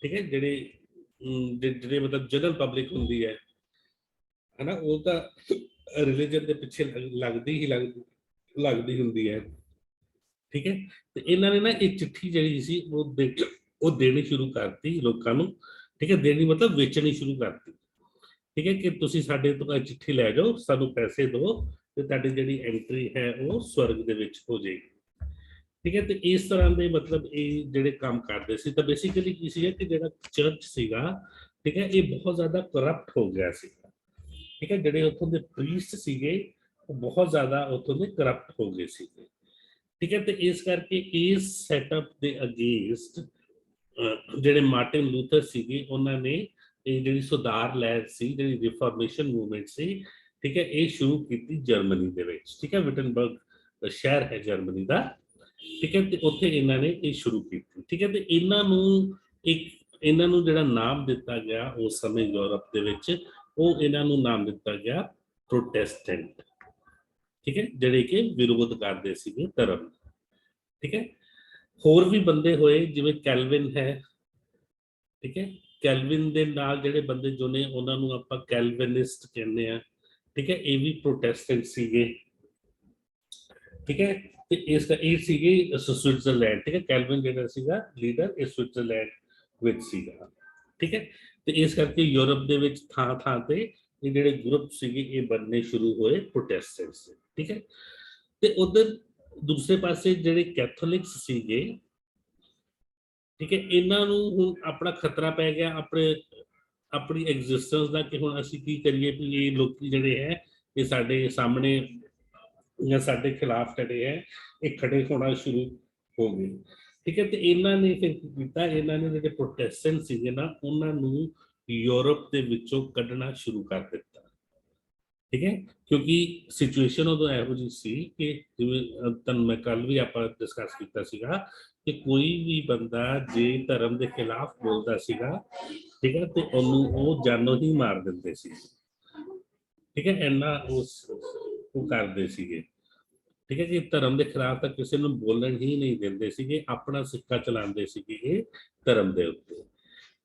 ठीक है, ਜਿਹੜੇ मतलब जनरल पब्लिक ਹੁੰਦੀ ਹੈ ਹਨਾ, ਉਹ ਤਾਂ ਰਿਲੀਜਨ ਦੇ ਪਿੱਛੇ ਲੱਗਦੀ ਹੁੰਦੀ ਹੈ। ਠੀਕ ਹੈ, ਤੇ ਇਹਨਾਂ ਨੇ ਨਾ ਇਹ ਚਿੱਠੀ ਜਿਹੜੀ ਸੀ ਉਹ ਦੇਣੀ ਸ਼ੁਰੂ ਕਰਤੀ ਲੋਕਾਂ ਨੂੰ। ਠੀਕ ਹੈ, ਦੇਣੀ ਮਤਲਬ ਵੇਚਣੀ ਸ਼ੁਰੂ ਕਰਤੀ। ਠੀਕ ਹੈ, ਕਿ ਤੁਸੀਂ ਸਾਡੇ ਤੋਂ ਇਹ ਚਿੱਠੀ ਲੈ ਜਾਓ, ਸਾਨੂੰ ਪੈਸੇ ਦਿਓ ਤੇ ਤੁਹਾਡੀ ਜਿਹੜੀ ਐਂਟਰੀ ਹੈ ਉਹ ਸਵਰਗ ਦੇ ਵਿੱਚ ਹੋ ਜਾਏਗੀ। ਠੀਕ ਹੈ, ਤੇ ਇਸ ਤਰ੍ਹਾਂ ਦੇ ਮਤਲਬ ਇਹ ਜਿਹੜੇ ਕੰਮ ਕਰਦੇ ਸੀ। ਤਾਂ ਬੇਸਿਕਲੀ ਕੀ ਸੀਗਾ ਕਿ ਜਿਹੜਾ ਚਰਚ ਸੀਗਾ, ਠੀਕ ਹੈ, ਇਹ ਬਹੁਤ ਜ਼ਿਆਦਾ ਕਰਪਟ ਹੋ ਗਿਆ ਸੀਗਾ। ਠੀਕ ਹੈ, ਜਿਹੜੇ ਉੱਥੋਂ ਦੇ ਪ੍ਰੀਸਟ ਸੀਗੇ ਉਹ ਬਹੁਤ ਜ਼ਿਆਦਾ ਉੱਥੋਂ ਦੇ ਕਰਪਟ ਹੋ ਗਏ ਸੀਗੇ। ਠੀਕ ਹੈ, ਤੇ ਇਸ ਕਰਕੇ ਇਸ ਸੈਟਅਪ ਦੇ ਅਗੇਂਸਟ ਜਿਹੜੇ ਮਾਰਟਿਨ ਲੂਥਰ ਸੀਗੇ ਉਹਨਾਂ ਨੇ ਇਹ ਜਿਹੜੀ ਸੁਧਾਰ ਲਹਿਰ ਸੀ, ਜਿਹੜੀ ਰਿਫਾਰਮੇਸ਼ਨ ਮੂਵਮੈਂਟ ਸੀ, ਠੀਕ ਹੈ, ਇਹ ਸ਼ੁਰੂ ਕੀਤੀ ਜਰਮਨੀ ਦੇ ਵਿੱਚ, ਠੀਕ ਹੈ, ਵਿਟਨਬਰਗ ਸ਼ਹਿਰ ਹੈ ਜਰਮਨੀ ਦਾ, ਠੀਕ ਹੈ, ਤੇ ਉੱਥੇ ਇਹਨਾਂ ਨੇ ਇਹ ਸ਼ੁਰੂ ਕੀਤੀ, ਠੀਕ ਹੈ, ਤੇ ਇਹਨਾਂ ਨੂੰ ਜਿਹੜਾ ਨਾਮ ਦਿੱਤਾ ਗਿਆ ਉਸ ਸਮੇਂ ਯੂਰਪ ਦੇ ਵਿੱਚ, ਉਹ ਇਹਨਾਂ ਨੂੰ ਨਾਮ ਦਿੱਤਾ ਗਿਆ ਪ੍ਰੋਟੈਸਟੈਂਟ, ਠੀਕ ਹੈ, ਜਿਹੜੇ ਕਿ ਵਿਰੋਧ ਕਰਦੇ ਸੀਗੇ ਧਰਮ, ਠੀਕ ਹੈ। ਹੋਰ ਵੀ ਬੰਦੇ ਹੋਏ ਜਿਵੇਂ ਕੈਲਵਿਨ ਹੈ, ਠੀਕ ਹੈ, ਕੈਲਵਿਨ ਦੇ ਨਾਲ ਜਿਹੜੇ ਬੰਦੇ ਜੋ ਨੇ ਉਹਨਾਂ ਨੂੰ ਆਪਾਂ ਕੈਲਵਿਨਿਸਟ ਕਹਿੰਦੇ ਆ, ਠੀਕ ਹੈ, ਇਹ ਵੀ ਪ੍ਰੋਟੈਸਟੈਂਟ ਸੀਗੇ, ਠੀਕ ਹੈ, ਤੇ ਇਹ ਸੀਗੇ ਸਵਿਟਜ਼ਰਲੈਂਡ, ਠੀਕ ਹੈ, ਕੈਲਵਿਨ ਜਿਹੜਾ ਸੀਗਾ ਲੀਡਰ ਇਹ ਸਵਿਟਜ਼ਰਲੈਂਡ ਵਿੱਚ ਸੀਗਾ, ਠੀਕ ਹੈ, ਤੇ ਇਸ ਕਰਕੇ ਯੂਰਪ ਦੇ ਵਿੱਚ ਥਾਂ ਥਾਂ ਤੇ ਇਹ ਜਿਹੜੇ ਗਰੁੱਪ ਸੀਗੇ ਇਹ ਬਣਨੇ ਸ਼ੁਰੂ ਹੋਏ ਪ੍ਰੋਟੈਸਟੈਂਟਸ ਦੇ, ਠੀਕ ਹੈ। ਤੇ ਉਧਰ ਦੂਸਰੇ ਪਾਸੇ ਜਿਹੜੇ ਕੈਥੋਲਿਕਸ ਸੀਗੇ, ਠੀਕ ਹੈ, ਇਹਨਾਂ ਨੂੰ ਹੁਣ ਆਪਣਾ ਖਤਰਾ ਪੈ ਗਿਆ ਆਪਣੀ ਐਗਜ਼ਿਸਟੈਂਸ ਦਾ, ਕਿ ਹੁਣ ਅਸੀਂ ਕੀ ਕਰੀਏ ਵੀ ਇਹ ਲੋਕੀ ਜਿਹੜੇ ਹੈ ਇਹ ਸਾਡੇ ਸਾਹਮਣੇ ਜਾਂ ਸਾਡੇ ਖਿਲਾਫ ਜਿਹੜੇ ਹੈ ਇਹ ਖੜੇ ਹੋਣਾ ਸ਼ੁਰੂ ਹੋ ਗਏ, ਠੀਕ ਹੈ। ਤੇ ਇਹਨਾਂ ਨੇ ਫਿਰ ਕੀ ਕੀਤਾ, ਇਹਨਾਂ ਨੇ ਜਿਹੜੇ ਪ੍ਰੋਟੈਸਟੈਂਟ ਸੀਗੇ ਨਾ ਉਹਨਾਂ ਨੂੰ ਯੂਰਪ ਦੇ ਵਿੱਚੋਂ ਕੱਢਣਾ ਸ਼ੁਰੂ ਕਰ ਦਿੱਤਾ, ਠੀਕ ਹੈ, ਕਿਉਂਕਿ ਸਿਚੁਏਸ਼ਨ ਉਦੋਂ ਇਹੋ ਜਿਹੀ ਸੀ ਕਿ ਜਿਵੇਂ ਤੁਹਾਨੂੰ ਮੈਂ ਕੱਲ ਵੀ ਆਪਾਂ ਡਿਸਕਸ ਕੀਤਾ ਸੀਗਾ ਕਿ ਕੋਈ ਵੀ ਬੰਦਾ ਜੇ ਧਰਮ ਦੇ ਖਿਲਾਫ ਬੋਲਦਾ ਸੀਗਾ, ਠੀਕ ਹੈ, ਤੇ ਉਹਨੂੰ ਉਹ ਜਾਨੋਂ ਹੀ ਮਾਰ ਦਿੰਦੇ ਸੀ, ਠੀਕ ਹੈ, ਇੰਨਾ ਉਹ ਕਰਦੇ ਸੀਗੇ, ਠੀਕ ਹੈ, ਕਿ ਧਰਮ ਦੇ ਖਿਲਾਫ ਤਾਂ ਕਿਸੇ ਨੂੰ ਬੋਲਣ ਹੀ ਨਹੀਂ ਦਿੰਦੇ ਸੀਗੇ, ਆਪਣਾ ਸਿੱਕਾ ਚਲਾਉਂਦੇ ਸੀਗੇ ਇਹ ਧਰਮ ਦੇ ਉੱਤੇ,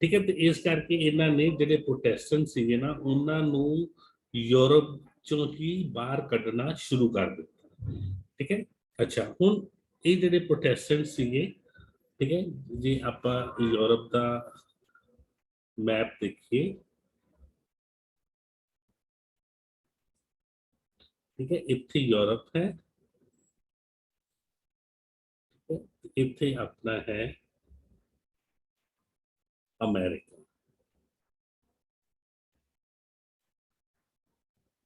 ਠੀਕ ਹੈ। ਤੇ ਇਸ ਕਰਕੇ ਇਹਨਾਂ ਨੇ ਜਿਹੜੇ ਪ੍ਰੋਟੈਸਟੈਂਟ ਸੀਗੇ ਨਾ ਉਹਨਾਂ ਨੂੰ ਯੂਰਪ ਚੋਂ ਹੀ ਬਾਹਰ ਕੱਢਣਾ ਸ਼ੁਰੂ ਕਰ ਦਿੱਤਾ, ਠੀਕ ਹੈ। ਅੱਛਾ, ਹੁਣ ਇਹ ਜਿਹੜੇ ਪ੍ਰੋਟੈਸਟੈਂਟ ਸੀਗੇ, ਠੀਕ ਹੈ, ਜੇ ਆਪਾਂ ਯੂਰਪ ਦਾ ਮੈਪ ਦੇਖੀਏ, ਠੀਕ ਹੈ, ਇੱਥੇ ਯੂਰਪ ਹੈ, ਇੱਥੇ ਆਪਣਾ ਹੈ ਅਮਰੀਕਾ,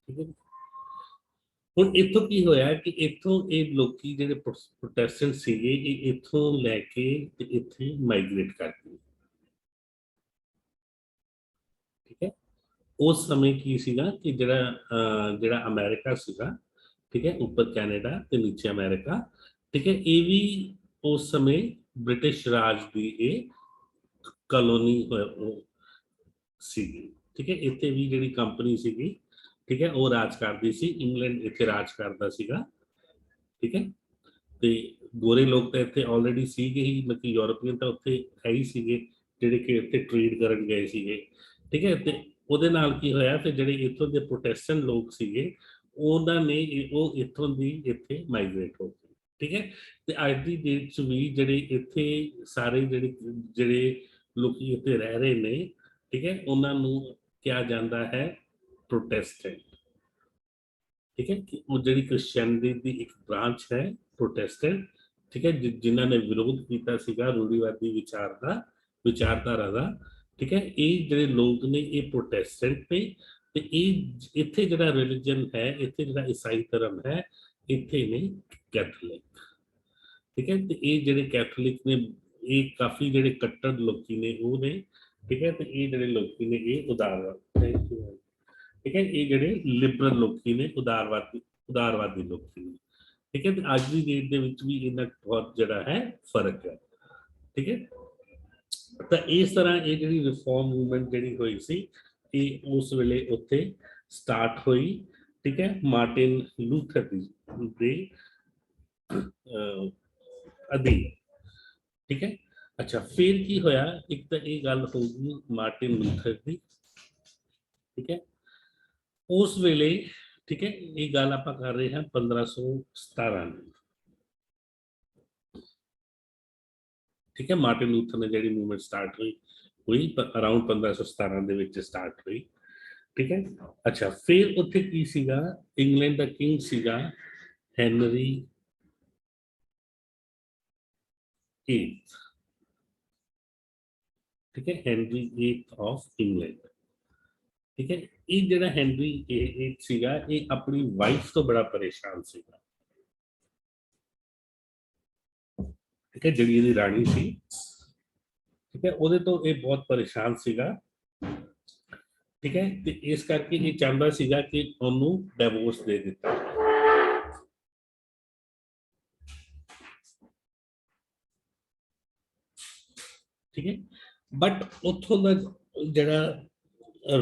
ਠੀਕ ਹੈ। ਹੁਣ ਇੱਥੋਂ ਕੀ ਹੋਇਆ ਕਿ ਇੱਥੋਂ ਇਹ ਲੋਕੀ ਜਿਹੜੇ ਪ੍ਰੋਟੈਸਟੈਂਟ ਸੀਗੇ ਇਹ ਇੱਥੋਂ ਲੈ ਕੇ ਤੇ ਇੱਥੇ ਮਾਈਗ੍ਰੇਟ ਕਰ ਗਏ, ਠੀਕ ਹੈ। ਉਸ ਸਮੇਂ ਕੀ ਸੀਗਾ ਕਿ ਜਿਹੜਾ ਅਮਰੀਕਾ ਸੀਗਾ, ਠੀਕ ਹੈ, ਉੱਪਰ ਕੈਨੇਡਾ ਤੇ ਨੀਚੇ ਅਮਰੀਕਾ, ਠੀਕ ਹੈ, ਇਹ ਵੀ ਉਸ ਸਮੇਂ ਬ੍ਰਿਟਿਸ਼ ਰਾਜ ਦੀ ਇਹ ਕਲੋਨੀ ਸੀਗੀ, ਠੀਕ ਹੈ। ਇੱਥੇ ਵੀ ਜਿਹੜੀ ਕੰਪਨੀ ਸੀਗੀ, ਠੀਕ ਹੈ, ਉਹ ਰਾਜ ਕਰਦੀ ਸੀ, ਇੰਗਲੈਂਡ ਇੱਥੇ ਰਾਜ ਕਰਦਾ ਸੀਗਾ, ਠੀਕ ਹੈ। ਤੇ ਗੋਰੇ ਲੋਕ ਤਾਂ ਇੱਥੇ ਆਲਰੇਡੀ ਸੀਗੇ ਹੀ, ਮਤਲਬ ਯੂਰਪੀਅਨ ਤਾਂ ਉੱਥੇ ਹੈ ਹੀ ਸੀਗੇ ਜਿਹੜੇ ਕਿ ਇੱਥੇ ਟ੍ਰੇਡ ਕਰਨ ਗਏ ਸੀਗੇ, ਠੀਕ ਹੈ। ਤੇ ਉਹਦੇ ਨਾਲ ਕੀ ਹੋਇਆ, ਫਿਰ ਜਿਹੜੇ ਇੱਥੋਂ ਦੇ ਪ੍ਰੋਟੈਸਟੈਂਟ ਲੋਕ ਸੀਗੇ ਉਹਨਾਂ ਨੇ ਉਹ ਇੱਥੋਂ ਦੀ ਇੱਥੇ ਮਾਈਗ੍ਰੇਟ ਹੋ ਗਏ, ਠੀਕ ਹੈ। ਤੇ ਅੱਜ ਦੀ ਡੇਟ 'ਚ ਵੀ ਜਿਹੜੇ ਇੱਥੇ ਸਾਰੇ ਜਿਹੜੇ ਲੋਕੀ ਇੱਥੇ ਰਹਿ ਰਹੇ ਨੇ, ਠੀਕ ਹੈ, ਉਹਨਾਂ ਨੂੰ ਕਿਹਾ ਜਾਂਦਾ ਹੈ ਪ੍ਰੋਟੈਸਟੈਂਟ, ਠੀਕ ਹੈ, ਕਿ ਉਹ ਜਿਹੜੀ ਕ੍ਰਿਸਚੀਅਨਿਟੀ ਦੀ ਇੱਕ ਬ੍ਰਾਂਚ ਹੈ ਪ੍ਰੋਟੈਸਟੈਂਟ, ਠੀਕ ਹੈ, ਜਿਨ੍ਹਾਂ ਨੇ ਵਿਰੋਧ ਕੀਤਾ ਸੀਗਾ ਰੂੜੀਵਾਦੀ ਵਿਚਾਰਧਾਰਾ ਦਾ, ਠੀਕ ਹੈ। ਇਹ ਜਿਹੜੇ ਲੋਕ ਨੇ ਇਹ ਪ੍ਰੋਟੈਸਟੈਂਟ ਨੇ, ਤੇ ਇਹ ਇੱਥੇ ਜਿਹੜਾ ਰਿਲੀਜਨ ਹੈ, ਇੱਥੇ ਜਿਹੜਾ ਈਸਾਈ ਧਰਮ ਹੈ, ਇੱਥੇ ਨੇ ਕੈਥੋਲਿਕ, ਠੀਕ ਹੈ। ਤੇ ਇਹ ਜਿਹੜੇ ਕੈਥੋਲਿਕ ਨੇ ਇਹ ਕਾਫੀ ਜਿਹੜੇ ਕੱਟੜ ਲੋਕੀ ਨੇ ਉਹ ਨੇ, ਠੀਕ ਹੈ, ਤੇ ਇਹ ਜਿਹੜੇ ਲੋਕੀ ਨੇ ਇਹ ਉਦਾਰਵਾਦੀ, ਠੀਕ ਹੈ, ਇਹ ਜਿਹੜੇ ਲਿਬਰਲ ਲੋਕੀ ਨੇ ਉਦਾਰਵਾਦੀ ਲੋਕੀ ਨੇ, ਠੀਕ ਹੈ। ਤੇ ਅੱਜ ਦੀ ਡੇਟ ਦੇ ਵਿੱਚ ਵੀ ਇਹਨਾਂ ਬਹੁਤ ਜਿਹੜਾ ਹੈ ਫਰਕ ਹੈ, ਠੀਕ ਹੈ। ਤਾਂ ਇਸ ਤਰ੍ਹਾਂ ਇਹ ਜਿਹੜੀ ਰਿਫਾਰਮ ਮੂਵਮੈਂਟ ਜਿਹੜੀ ਹੋਈ ਸੀ ਇਹ ਉਸ ਵੇਲੇ ਉੱਥੇ ਸਟਾਰਟ ਹੋਈ, ਠੀਕ ਹੈ, ਮਾਰਟਿਨ ਲੂਥਰ ਦੇ ਅਧੀਨ, ਠੀਕ ਹੈ। ਅੱਛਾ, ਫਿਰ ਕੀ ਹੋਇਆ, ਇੱਕ ਤਾਂ ਇਹ ਗੱਲ ਹੋ ਗਈ ਮਾਰਟਿਨ ਲੂਥਰ ਦੀ, ਠੀਕ ਹੈ, ਉਸ ਵੇਲੇ, ਠੀਕ ਹੈ, ਇਹ ਗੱਲ ਆਪਾਂ ਕਰ ਰਹੇ ਹਾਂ 1517 ਦੀ, ਠੀਕ ਹੈ। ਮਾਰਟਿਨ ਲੂਥਰ ਨੇ ਜਿਹੜੀ ਮੂਵਮੈਂਟ ਸਟਾਰਟ ਹੋਈ ਅਰਾਊਂਡ 1517 ਦੇ ਵਿੱਚ ਸਟਾਰਟ ਹੋਈ, ਠੀਕ ਹੈ। ਅੱਛਾ, ਫਿਰ ਉੱਥੇ ਕੀ ਸੀਗਾ, ਇੰਗਲੈਂਡ ਦਾ ਕਿੰਗ ਸੀਗਾ ਹੈਨਰੀ 8, ਠੀਕ ਹੈ, ਹੈਨਰੀ 8 ਆਫ ਇੰਗਲੈਂਡ, ਠੀਕ ਹੈ। ਇਹ ਜਿਹੜਾ ਹੈਨਰੀ 8 ਸੀਗਾ ਇਹ ਆਪਣੀ ਵਾਈਫ ਤੋਂ ਬੜਾ ਪਰੇਸ਼ਾਨ ਸੀਗਾ, ਠੀਕ ਹੈ, ਜਿਹੜੀ ਇਹਦੀ ਰਾਣੀ ਸੀ, ठीक है, ਉਹਦੇ ਤੋਂ ਇਹ ਬਹੁਤ ਪਰੇਸ਼ਾਨ ਸੀਗਾ। ठीक है, ਤੇ ਇਸ ਕਰਕੇ ਇਹ ਚਾਹੁੰਦਾ ਸੀਗਾ ਕਿ ਉਹਨੂੰ ਡਿਵੋਰਸ ਦੇ ਦਿੱਤਾ। ठीक है, बट उथों का जड़ा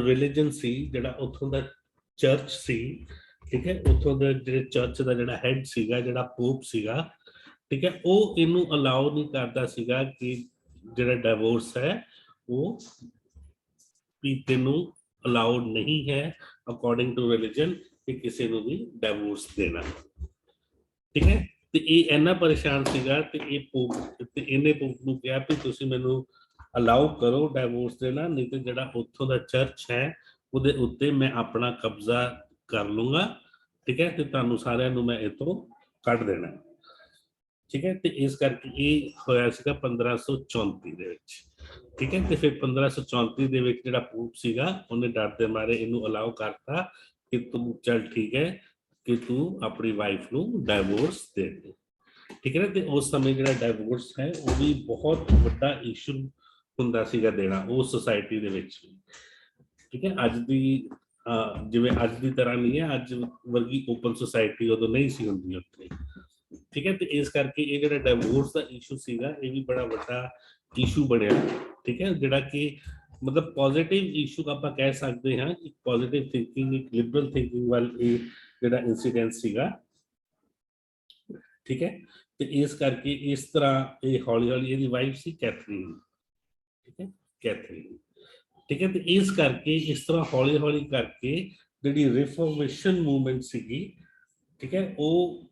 रिलीजन सी, जड़ा उथों का चर्च सी, ठीक है, उथों का जो चर्च का जड़ा हैड सीगा, जड़ा पोप सीगा, ठीक है, वो इनू अलाउ नहीं करता सीगा कि जड़ा डिवोर्स है वो भी तेनू अलाउड नहीं है अकॉर्डिंग टू रिलीजन कि किसी को भी डिवोर्स देना। ठीक है, ਤੇ ਇਹ ਇੰਨਾ ਪਰੇਸ਼ਾਨ ਸੀਗਾ ਤੇ ਇਹ ਪੋਪ ਤੇ ਇਹਨੇ ਪੋਪ ਨੂੰ ਕਿਹਾ ਵੀ ਤੁਸੀਂ ਮੈਨੂੰ ਅਲਾਉ ਕਰੋ ਡਿਵੋਰਸ ਦੇਣਾ, ਨਹੀਂ ਤੇ ਜਿਹੜਾ ਉੱਥੋਂ ਦਾ ਚਰਚ ਹੈ ਉਹਦੇ ਉੱਤੇ ਮੈਂ ਆਪਣਾ ਕਬਜ਼ਾ ਕਰ ਲੂੰਗਾ। ਠੀਕ ਹੈ, ਤੇ ਤੁਹਾਨੂੰ ਸਾਰਿਆਂ ਨੂੰ ਮੈਂ ਇਥੋਂ ਕੱਢ ਦੇਣਾ। ਠੀਕ ਹੈ, ਤੇ ਇਸ ਕਰਕੇ ਇਹ ਹੋਇਆ ਸੀਗਾ 1534 ਦੇ ਵਿੱਚ। ਠੀਕ ਹੈ, ਤੇ ਫਿਰ 1534 ਦੇ ਵਿੱਚ ਜਿਹੜਾ ਪੋਪ ਸੀਗਾ ਉਹਨੇ ਡਰ ਦੇ ਮਾਰੇ ਇਹਨੂੰ ਅਲਾਉ ਕਰਤਾ ਕਿ ਤੂੰ ਚੱਲ ਠੀਕ ਹੈ कि तू अपनी वाइफ नू डाइवोर्स दे दे। ठीक है ना, ते उस समय जो डाइवोर्स है वो भी बहुत बड़ा इशू हुंदा सीगा देना उस सोसाइटी दे विच। ठीक है, अज दी जिवें अज दी तरह नहीं है, अज वर्गी ओपन सोसाइटी उदों नहीं सी हुंदी उत्थे। ठीक है, ते इस करके ये जो डाइवोर्स का इशू सीगा ये भी बड़ा बड़ा इशू बनया। ठीक है, जिहड़ा कि मतलब पॉजिटिव इशू आपां कह सकते हैं, एक पॉजिटिव थिंकिंग, एक लिबरल थिंकिंग वाल ਜਿਹੜਾ इंसीडेंट ਸੀਗਾ। ठीक है, ਤੇ ਇਸ ਕਰਕੇ ਇਸ ਤਰ੍ਹਾਂ ਇਹ ਹੌਲੀ ਹੌਲੀ ਇਹਦੀ ਵਾਈਫ ਸੀ ਕੈਥਰੀਨ। ਠੀਕ ਹੈ, ਕੈਥਰੀਨ। ਠੀਕ ਹੈ, ਤੇ ਇਸ ਕਰਕੇ ਇਸ ਤਰ੍ਹਾਂ ਹੌਲੀ ਹੌਲੀ ਕਰਕੇ ਜਿਹੜੀ ਰਿਫੋਰਮੇਸ਼ਨ ਮੂਵਮੈਂਟ ਸੀਗੀ, ਠੀਕ ਹੈ, ਉਹ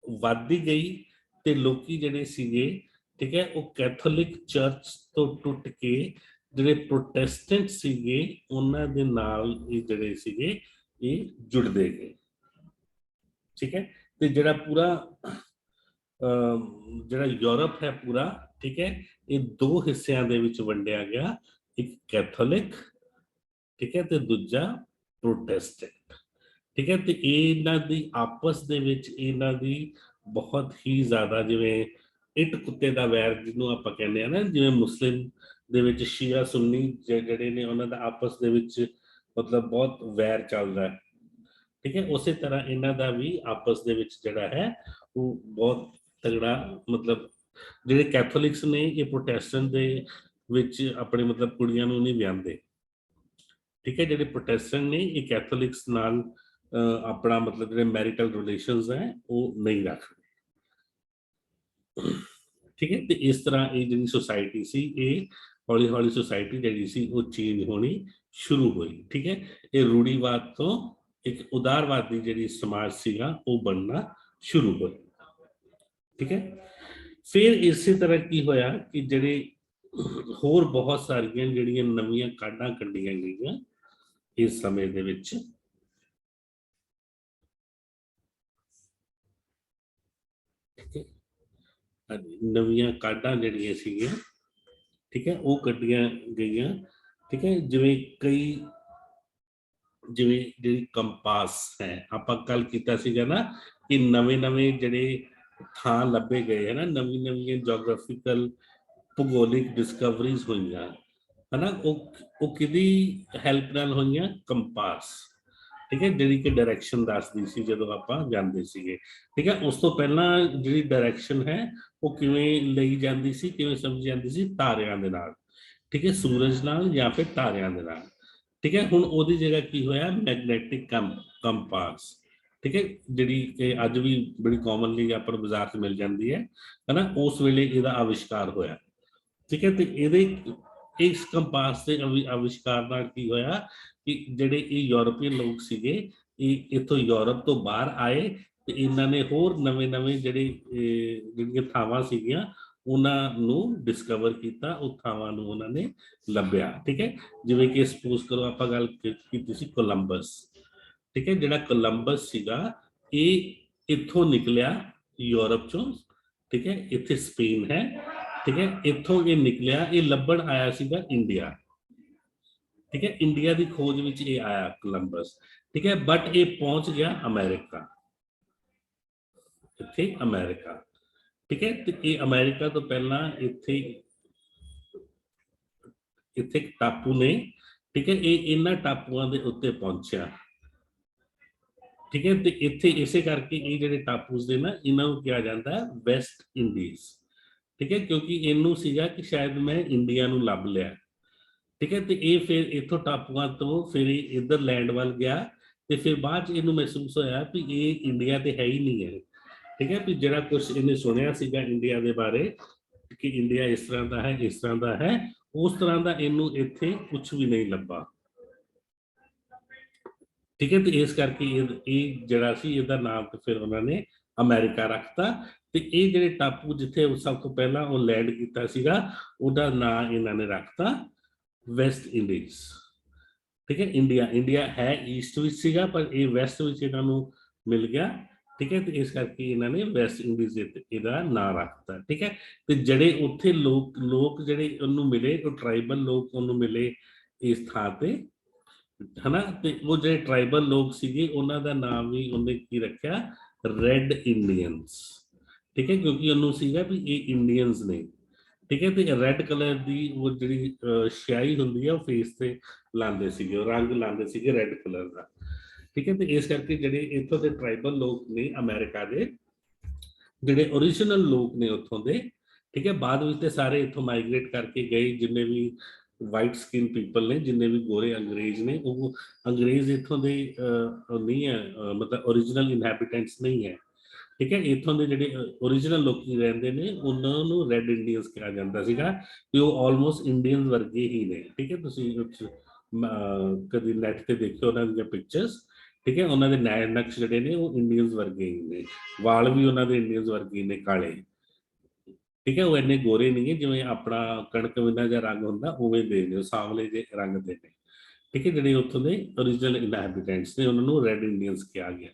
ਵੱਧਦੀ ਗਈ ਤੇ ਲੋਕੀ ਜਿਹੜੇ ਸੀਗੇ, ਠੀਕ ਹੈ, ਉਹ ਕੈਥੋਲਿਕ ਚਰਚ ਤੋਂ ਟੁੱਟ ਕੇ ਜਿਹੜੇ ਪ੍ਰੋਟੈਸਟੈਂਟ ਸੀਗੇ ਉਹਨਾਂ ਦੇ ਨਾਲ ਇਹ ਜਿਹੜੇ ਸੀਗੇ ਇਹ ਜੁੜਦੇ ਗਏ। ठीक है, तो जरा पूरा जरा यूरोप है पूरा, ठीक है, ये दो हिस्सों दे विच वंडिया गया, एक कैथोलिक, ठीक है, तो दूजा प्रोटेस्टेंट। ठीक है, तो इन्हां दी आपस दे विच इन्हां दी बहुत ही ज्यादा जिवें इट कुत्ते दा वैर जिन्हों आपां कहने आ ना, जिवें मुस्लिम दे विच शिया सुन्नी जिहड़े ने उन्हां दा आपस दे विच मतलब बहुत वैर चल रहा है। ठीक है, उस तरह इन्हां दा भी आपस दे विच जिहड़ा है वो बहुत तगड़ा मतलब जिहड़े कैथोलिक्स ने ये प्रोटेस्टेंट दे विच अपने मतलब कुड़ियां नूं नहीं विआंदे। ठीक है, जिहड़े प्रोटेस्टेंट ने ये कैथोलिक्स नाल अपना मतलब जिहड़े मैरिटल रिलेशंस हैं वो नहीं रखदे। ठीक है, तो इस तरह ये जिहड़ी सोसाइटी सी ये हौली हौली सोसाइटी जिहड़ी सी वो चेंज होनी शुरू हुई। ठीक है, ये रूढ़ीवाद तो एक उदारवादी जिहड़ी समाज सीगा वो बनना शुरू हो। ठीक है, फिर इसी तरह की होया कि जिहड़े होर बहुत सारियां जिहड़ियां नवीं काढां कढियां गईयां इस समय दे विच। नवीं काढां जिहड़ियां सीगियां, ठीक है, वो कढियां गईयां। ठीक है, जिवें कई जिवें जिहड़ी कंपास है आपां कल कीता सीगा ना कि नवें नवें जिहड़े थां लभे गए है ना, नवीं नवीं जोग्राफिकल भूगोलिक डिस्कवरीज होईयां है ना, वो किहदी हैल्प नाल होईयां? कंपास। ठीक है, जिहड़ी कि डायरैक्शन दसदी सी जदों आपां जांदे सीगे। ठीक है, उस तो पहलां जिहड़ी डायरैक्शन है वो किवें लई जांदी सी, किवें समझी जांदी सी? तारियां दे नाल। ठीक है, सूरज नाल या फिर तारियां दे नाल। ठीक है, हुण ओहदी जगह की होया मैगनैटिक कंपास। ठीक है, जिहड़ी कि अज भी बड़ी कॉमनली आपां बाजार च मिल जाती है ना, उस वेले इहदा आविष्कार होया। ठीक है, तो इहदे इस कंपास के आविष्कार नाल की होया कि जिहड़े यूरोपीयन लोग सीगे इत्थों यूरोप तो बाहर आए ते इन्हां ने होर नवें नवें जिहड़ियां थावां सीगियां उन्हां नूं डिस्कवर कीता, उह थावां नूं उन्हां ने लभ्या। ठीक है, जिवें कि सपोज करो आपां गल कीती सी कोलंबस। ठीक है, जिहड़ा कोलंबस सीगा ये इत्थों निकलिया यूरोप चों। ठीक है, इत्थे स्पेन है। ठीक है, इत्थों ये निकलिया, ये लभण आया सीगा इंडिया। ठीक है, इंडिया की खोज विच ये आया कोलंबस। ठीक है, बट ये पहुंच गया अमेरिका, इत्थे अमेरिका। ठीक है, तो ये अमेरिका तो पहला इत्थे ਇੱਥੇ ਇੱਕ ਟਾਪੂ ਨੇ, ਠੀਕ ਹੈ, ਇਹ ਇਹਨਾਂ ਟਾਪੂਆਂ ਦੇ ਉੱਤੇ ਪਹੁੰਚਿਆ, ਠੀਕ ਹੈ। ਤੇ ਇੱਥੇ ਇਸੇ ਕਰਕੇ ਇਹ ਜਿਹੜੇ ਟਾਪੂਸ ਦੇ ਨਾ, ਇਹਨਾਂ ਨੂੰ ਕਿਹਾ ਜਾਂਦਾ ਵੈਸਟ ਇੰਡੀਜ਼, ਠੀਕ ਹੈ, ਕਿਉਂਕਿ ਇਹਨੂੰ ਸੀਗਾ ਕਿ ਸ਼ਾਇਦ ਮੈਂ ਇੰਡੀਆ ਨੂੰ ਲੱਭ ਲਿਆ, ਠੀਕ ਹੈ। ਤੇ ਇਹ ਫਿਰ ਇੱਥੋਂ ਟਾਪੂਆਂ ਤੋਂ ਫਿਰ ਇਹ ਇੱਧਰ ਲੈਂਡ ਵੱਲ ਗਿਆ, ਤੇ ਫਿਰ ਬਾਅਦ ਚ ਇਹਨੂੰ ਮਹਿਸੂਸ ਹੋਇਆ ਵੀ ਇਹ ਇੰਡੀਆ ਤੇ ਹੈ ਹੀ ਨਹੀਂ ਹੈ, ਠੀਕ ਹੈ। ਵੀ ਜਿਹੜਾ ਕੁਝ ਇਹਨੇ ਸੁਣਿਆ ਸੀਗਾ ਇੰਡੀਆ ਦੇ ਬਾਰੇ ਕਿ ਇੰਡੀਆ ਇਸ ਤਰ੍ਹਾਂ ਦਾ ਹੈ, ਇਸ ਤਰ੍ਹਾਂ ਦਾ ਹੈ, ਉਸ ਤਰ੍ਹਾਂ ਦਾ ਇਹਨੂੰ ਇੱਥੇ ਕੁਝ ਵੀ ਨਹੀਂ ਲੱਭਾ, ਠੀਕ ਹੈ। ਤੇ ਇਸ ਕਰਕੇ ਇਹ ਜਿਹੜਾ ਸੀ ਇਹਦਾ ਨਾਮ ਤੇ ਫਿਰ ਉਹਨਾਂ ਨੇ ਅਮਰੀਕਾ ਰੱਖਤਾ, ਤੇ ਇਹ ਜਿਹੜੇ ਟਾਪੂ ਜਿੱਥੇ ਸਭ ਤੋਂ ਪਹਿਲਾਂ ਉਹ ਲੈਂਡ ਕੀਤਾ ਸੀਗਾ ਉਹਦਾ ਨਾਮ ਇਹਨਾਂ ਨੇ ਰੱਖਤਾ ਵੈਸਟ ਇੰਡੀਜ਼, ਠੀਕ ਹੈ। ਇੰਡੀਆ ਹੈ ਈਸਟ ਵਿੱਚ ਸੀਗਾ, ਪਰ ਇਹ ਵੈਸਟ ਵਿੱਚ ਇਹਨਾਂ ਨੂੰ ਮਿਲ ਗਿਆ, ਠੀਕ ਹੈ। ਤੇ ਇਸ ਕਰਕੇ ਇਹਨਾਂ ਨੇ ਵੈਸਟ ਇੰਡੀਜ਼ ਇਹਦਾ ਨਾਮ ਰੱਖਤਾ, ਠੀਕ ਹੈ। ਤੇ ਜਿਹੜੇ ਉੱਥੇ ਲੋਕ ਜਿਹੜੇ ਉਹਨੂੰ ਮਿਲੇ, ਉਹ ਟ੍ਰਾਈਬਲ ਲੋਕ ਉਹਨੂੰ ਮਿਲੇ ਇਸ ਥਾਂ ਤੇ, ਹਨਾ। ਤੇ ਉਹ ਜਿਹੜੇ ਟ੍ਰਾਈਬਲ ਲੋਕ ਸੀਗੇ ਉਹਨਾਂ ਦਾ ਨਾਮ ਵੀ ਉਹਨੇ ਕੀ ਰੱਖਿਆ, ਰੈਡ ਇੰਡੀਅਨਸ, ਠੀਕ ਹੈ, ਕਿਉਂਕਿ ਉਹਨੂੰ ਸੀਗਾ ਵੀ ਇਹ ਇੰਡੀਅਨਸ ਨੇ, ਠੀਕ ਹੈ। ਤੇ ਰੈਡ ਕਲਰ ਦੀ ਉਹ ਜਿਹੜੀ ਸ਼ਿਆਈ ਹੁੰਦੀ ਆ ਉਹ ਫੇਸ ਤੇ ਲਾਉਂਦੇ ਸੀਗੇ, ਉਹ ਰੰਗ ਲਾਉਂਦੇ ਸੀਗੇ ਰੈਡ ਕਲਰ ਦਾ, ਠੀਕ ਹੈ। ਤੇ ਇਸ ਕਰਕੇ ਜਿਹੜੇ ਇੱਥੋਂ ਦੇ ਟ੍ਰਾਈਬਲ ਲੋਕ ਨੇ ਅਮਰੀਕਾ ਦੇ, ਜਿਹੜੇ ਓਰੀਜਨਲ ਲੋਕ ਨੇ ਉੱਥੋਂ ਦੇ, ਠੀਕ ਹੈ, ਬਾਅਦ ਵਿੱਚ ਤੇ ਸਾਰੇ ਇੱਥੋਂ ਮਾਈਗ੍ਰੇਟ ਕਰਕੇ ਗਏ, ਜਿੰਨੇ ਵੀ ਵਾਈਟ ਸਕਿਨ ਪੀਪਲ ਨੇ, ਜਿੰਨੇ ਵੀ ਗੋਰੇ ਅੰਗਰੇਜ਼ ਨੇ, ਉਹ ਅੰਗਰੇਜ਼ ਇੱਥੋਂ ਦੇ ਨਹੀਂ ਹੈ, ਮਤਲਬ ਓਰੀਜਨਲ ਇਨਹੈਬੀਟੈਂਟਸ ਨਹੀਂ ਹੈ, ਠੀਕ ਹੈ। ਇੱਥੋਂ ਦੇ ਜਿਹੜੇ ਓਰੀਜਨਲ ਲੋਕੀ ਰਹਿੰਦੇ ਨੇ ਉਹਨਾਂ ਨੂੰ ਰੈਡ ਇੰਡੀਅਨਸ ਕਿਹਾ ਜਾਂਦਾ ਸੀਗਾ, ਕਿ ਉਹ ਆਲਮੋਸਟ ਇੰਡੀਅਨ ਵਰਗੇ ਹੀ ਨੇ, ਠੀਕ ਹੈ। ਤੁਸੀਂ ਕਦੀ ਨੈਟ ਤੇ ਦੇਖਿਓ ਉਹਨਾਂ ਦੀਆਂ ਪਿਕਚਰਸ, ਠੀਕ ਹੈ, ਉਹਨਾਂ ਦੇ ਨਕਸ਼ ਜਿਹੜੇ ਨੇ ਉਹ ਇੰਡੀਅਨਸ ਵਰਗੇ ਹੀ ਨੇ, ਵਾਲ ਵੀ ਉਹਨਾਂ ਦੇ ਇੰਡੀਅਨਸ ਵਰਗੇ ਨੇ, ਕਾਲੇ, ਠੀਕ ਹੈ। ਉਹ ਇੰਨੇ ਗੋਰੇ ਨਹੀਂ ਹੈ ਜਿਵੇਂ ਆਪਣਾ ਕਣਕ ਵਿੰਨਾ ਜਿਹਾ ਰੰਗ ਹੁੰਦਾ ਉਵੇਂ ਦੇ ਨੇ, ਸਾਵਲੇ ਜਿਹੇ ਰੰਗ ਦੇ ਨੇ, ਠੀਕ ਹੈ। ਜਿਹੜੇ ਉੱਥੋਂ ਦੇ ਓਰੀਜਨਲ ਇਨਹੈਬੀਟੈਂਟਸ ਨੇ ਉਹਨਾਂ ਨੂੰ ਰੈਡ ਇੰਡੀਅਨਸ ਕਿਹਾ ਗਿਆ,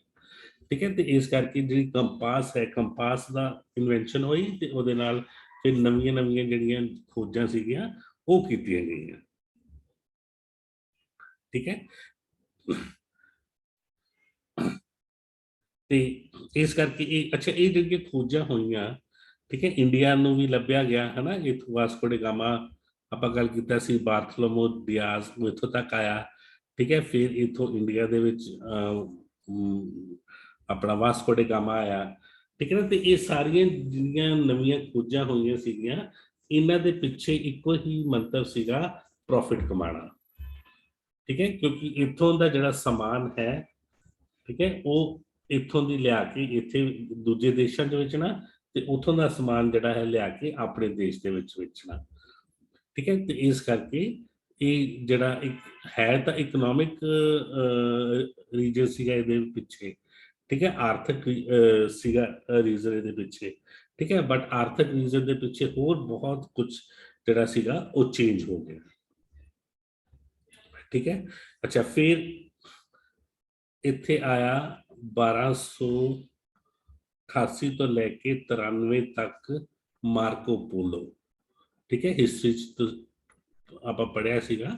ਠੀਕ ਹੈ। ਤੇ ਇਸ ਕਰਕੇ ਜਿਹੜੀ ਕੰਪਾਸ ਹੈ, ਕੰਪਾਸ ਦਾ ਇਨਵੈਂਸ਼ਨ ਹੋਈ, ਤੇ ਉਹਦੇ ਨਾਲ ਫਿਰ ਨਵੀਆਂ ਜਿਹੜੀਆਂ ਖੋਜਾਂ ਸੀਗੀਆਂ ਉਹ ਕੀਤੀਆਂ ਗਈਆਂ, ਠੀਕ ਹੈ। ਤੇ ਇਸ ਕਰਕੇ ਇਹ ਅੱਛਾ, ਇਹ ਜਿਹੜੀਆਂ ਖੋਜਾਂ ਹੋਈਆਂ, ਠੀਕ ਹੈ, ਇੰਡੀਆ ਨੂੰ ਵੀ ਲੱਭਿਆ ਗਿਆ, ਹਨਾ। ਇੱਥੋਂ ਵਾਸਕੋ ਡੇ ਗਾਮਾ ਆਪਾਂ ਗੱਲ ਕੀਤਾ ਸੀ, ਬਾਰਥਲੋਮੋ ਡਿਆਜ਼ ਉਹ ਇੱਥੋਂ ਤੱਕ ਆਇਆ, ਠੀਕ ਹੈ। ਫਿਰ ਇੱਥੋਂ ਇੰਡੀਆ ਦੇ ਵਿੱਚ ਆਪਣਾ ਵਾਸਕੋ ਡੇ ਗਾਮਾ ਆਇਆ, ਠੀਕ ਹੈ ਨਾ। ਤੇ ਇਹ ਸਾਰੀਆਂ ਜਿਹੜੀਆਂ ਨਵੀਆਂ ਖੋਜਾਂ ਹੋਈਆਂ ਸੀਗੀਆਂ, ਇਹਨਾਂ ਦੇ ਪਿੱਛੇ ਇੱਕੋ ਹੀ ਮੰਤਵ ਸੀਗਾ, ਪ੍ਰੋਫਿਟ ਕਮਾਉਣਾ, ਠੀਕ ਹੈ। ਕਿਉਂਕਿ ਇੱਥੋਂ ਦਾ ਜਿਹੜਾ ਸਮਾਨ ਹੈ, ਠੀਕ ਹੈ, ਉਹ ਇੱਥੋਂ ਦੀ ਲਿਆ ਕੇ ਇੱਥੇ ਦੂਜੇ ਦੇਸ਼ਾਂ ਦੇ ਵਿੱਚ ਨਾ, ਤੇ ਉੱਥੋਂ ਦਾ ਸਮਾਨ ਜਿਹੜਾ ਹੈ ਲਿਆ ਕੇ ਆਪਣੇ ਦੇਸ਼ ਦੇ ਵਿੱਚ ਵੇਚਣਾ, ਠੀਕ ਹੈ। ਤੇ ਇਸ ਕਰਕੇ ਇਹ ਜਿਹੜਾ ਇੱਕ ਹੈ ਤਾਂ ਇਕਨੋਮਿਕ ਰੀਜਨ ਸੀਗਾ ਇਹਦੇ ਪਿੱਛੇ, ਠੀਕ ਹੈ, ਆਰਥਿਕ ਸੀਗਾ ਰੀਜ਼ਨ ਇਹਦੇ ਪਿੱਛੇ, ਠੀਕ ਹੈ। ਬਟ ਆਰਥਿਕ ਰੀਜ਼ਨ ਦੇ ਪਿੱਛੇ ਹੋਰ ਬਹੁਤ ਕੁਝ ਜਿਹੜਾ ਸੀਗਾ ਉਹ ਚੇਂਜ ਹੋ ਗਿਆ, ਠੀਕ ਹੈ। ਅੱਛਾ, ਫਿਰ ਇੱਥੇ ਆਇਆ 1288 ਤੋਂ ਲੈ ਕੇ 93 ਤੱਕ ਮਾਰਕੋ ਪੋਲੋ, ਠੀਕ ਹੈ। ਹਿਸਟਰੀ ਚ ਆਪਾਂ ਪੜਿਆ ਸੀਗਾ,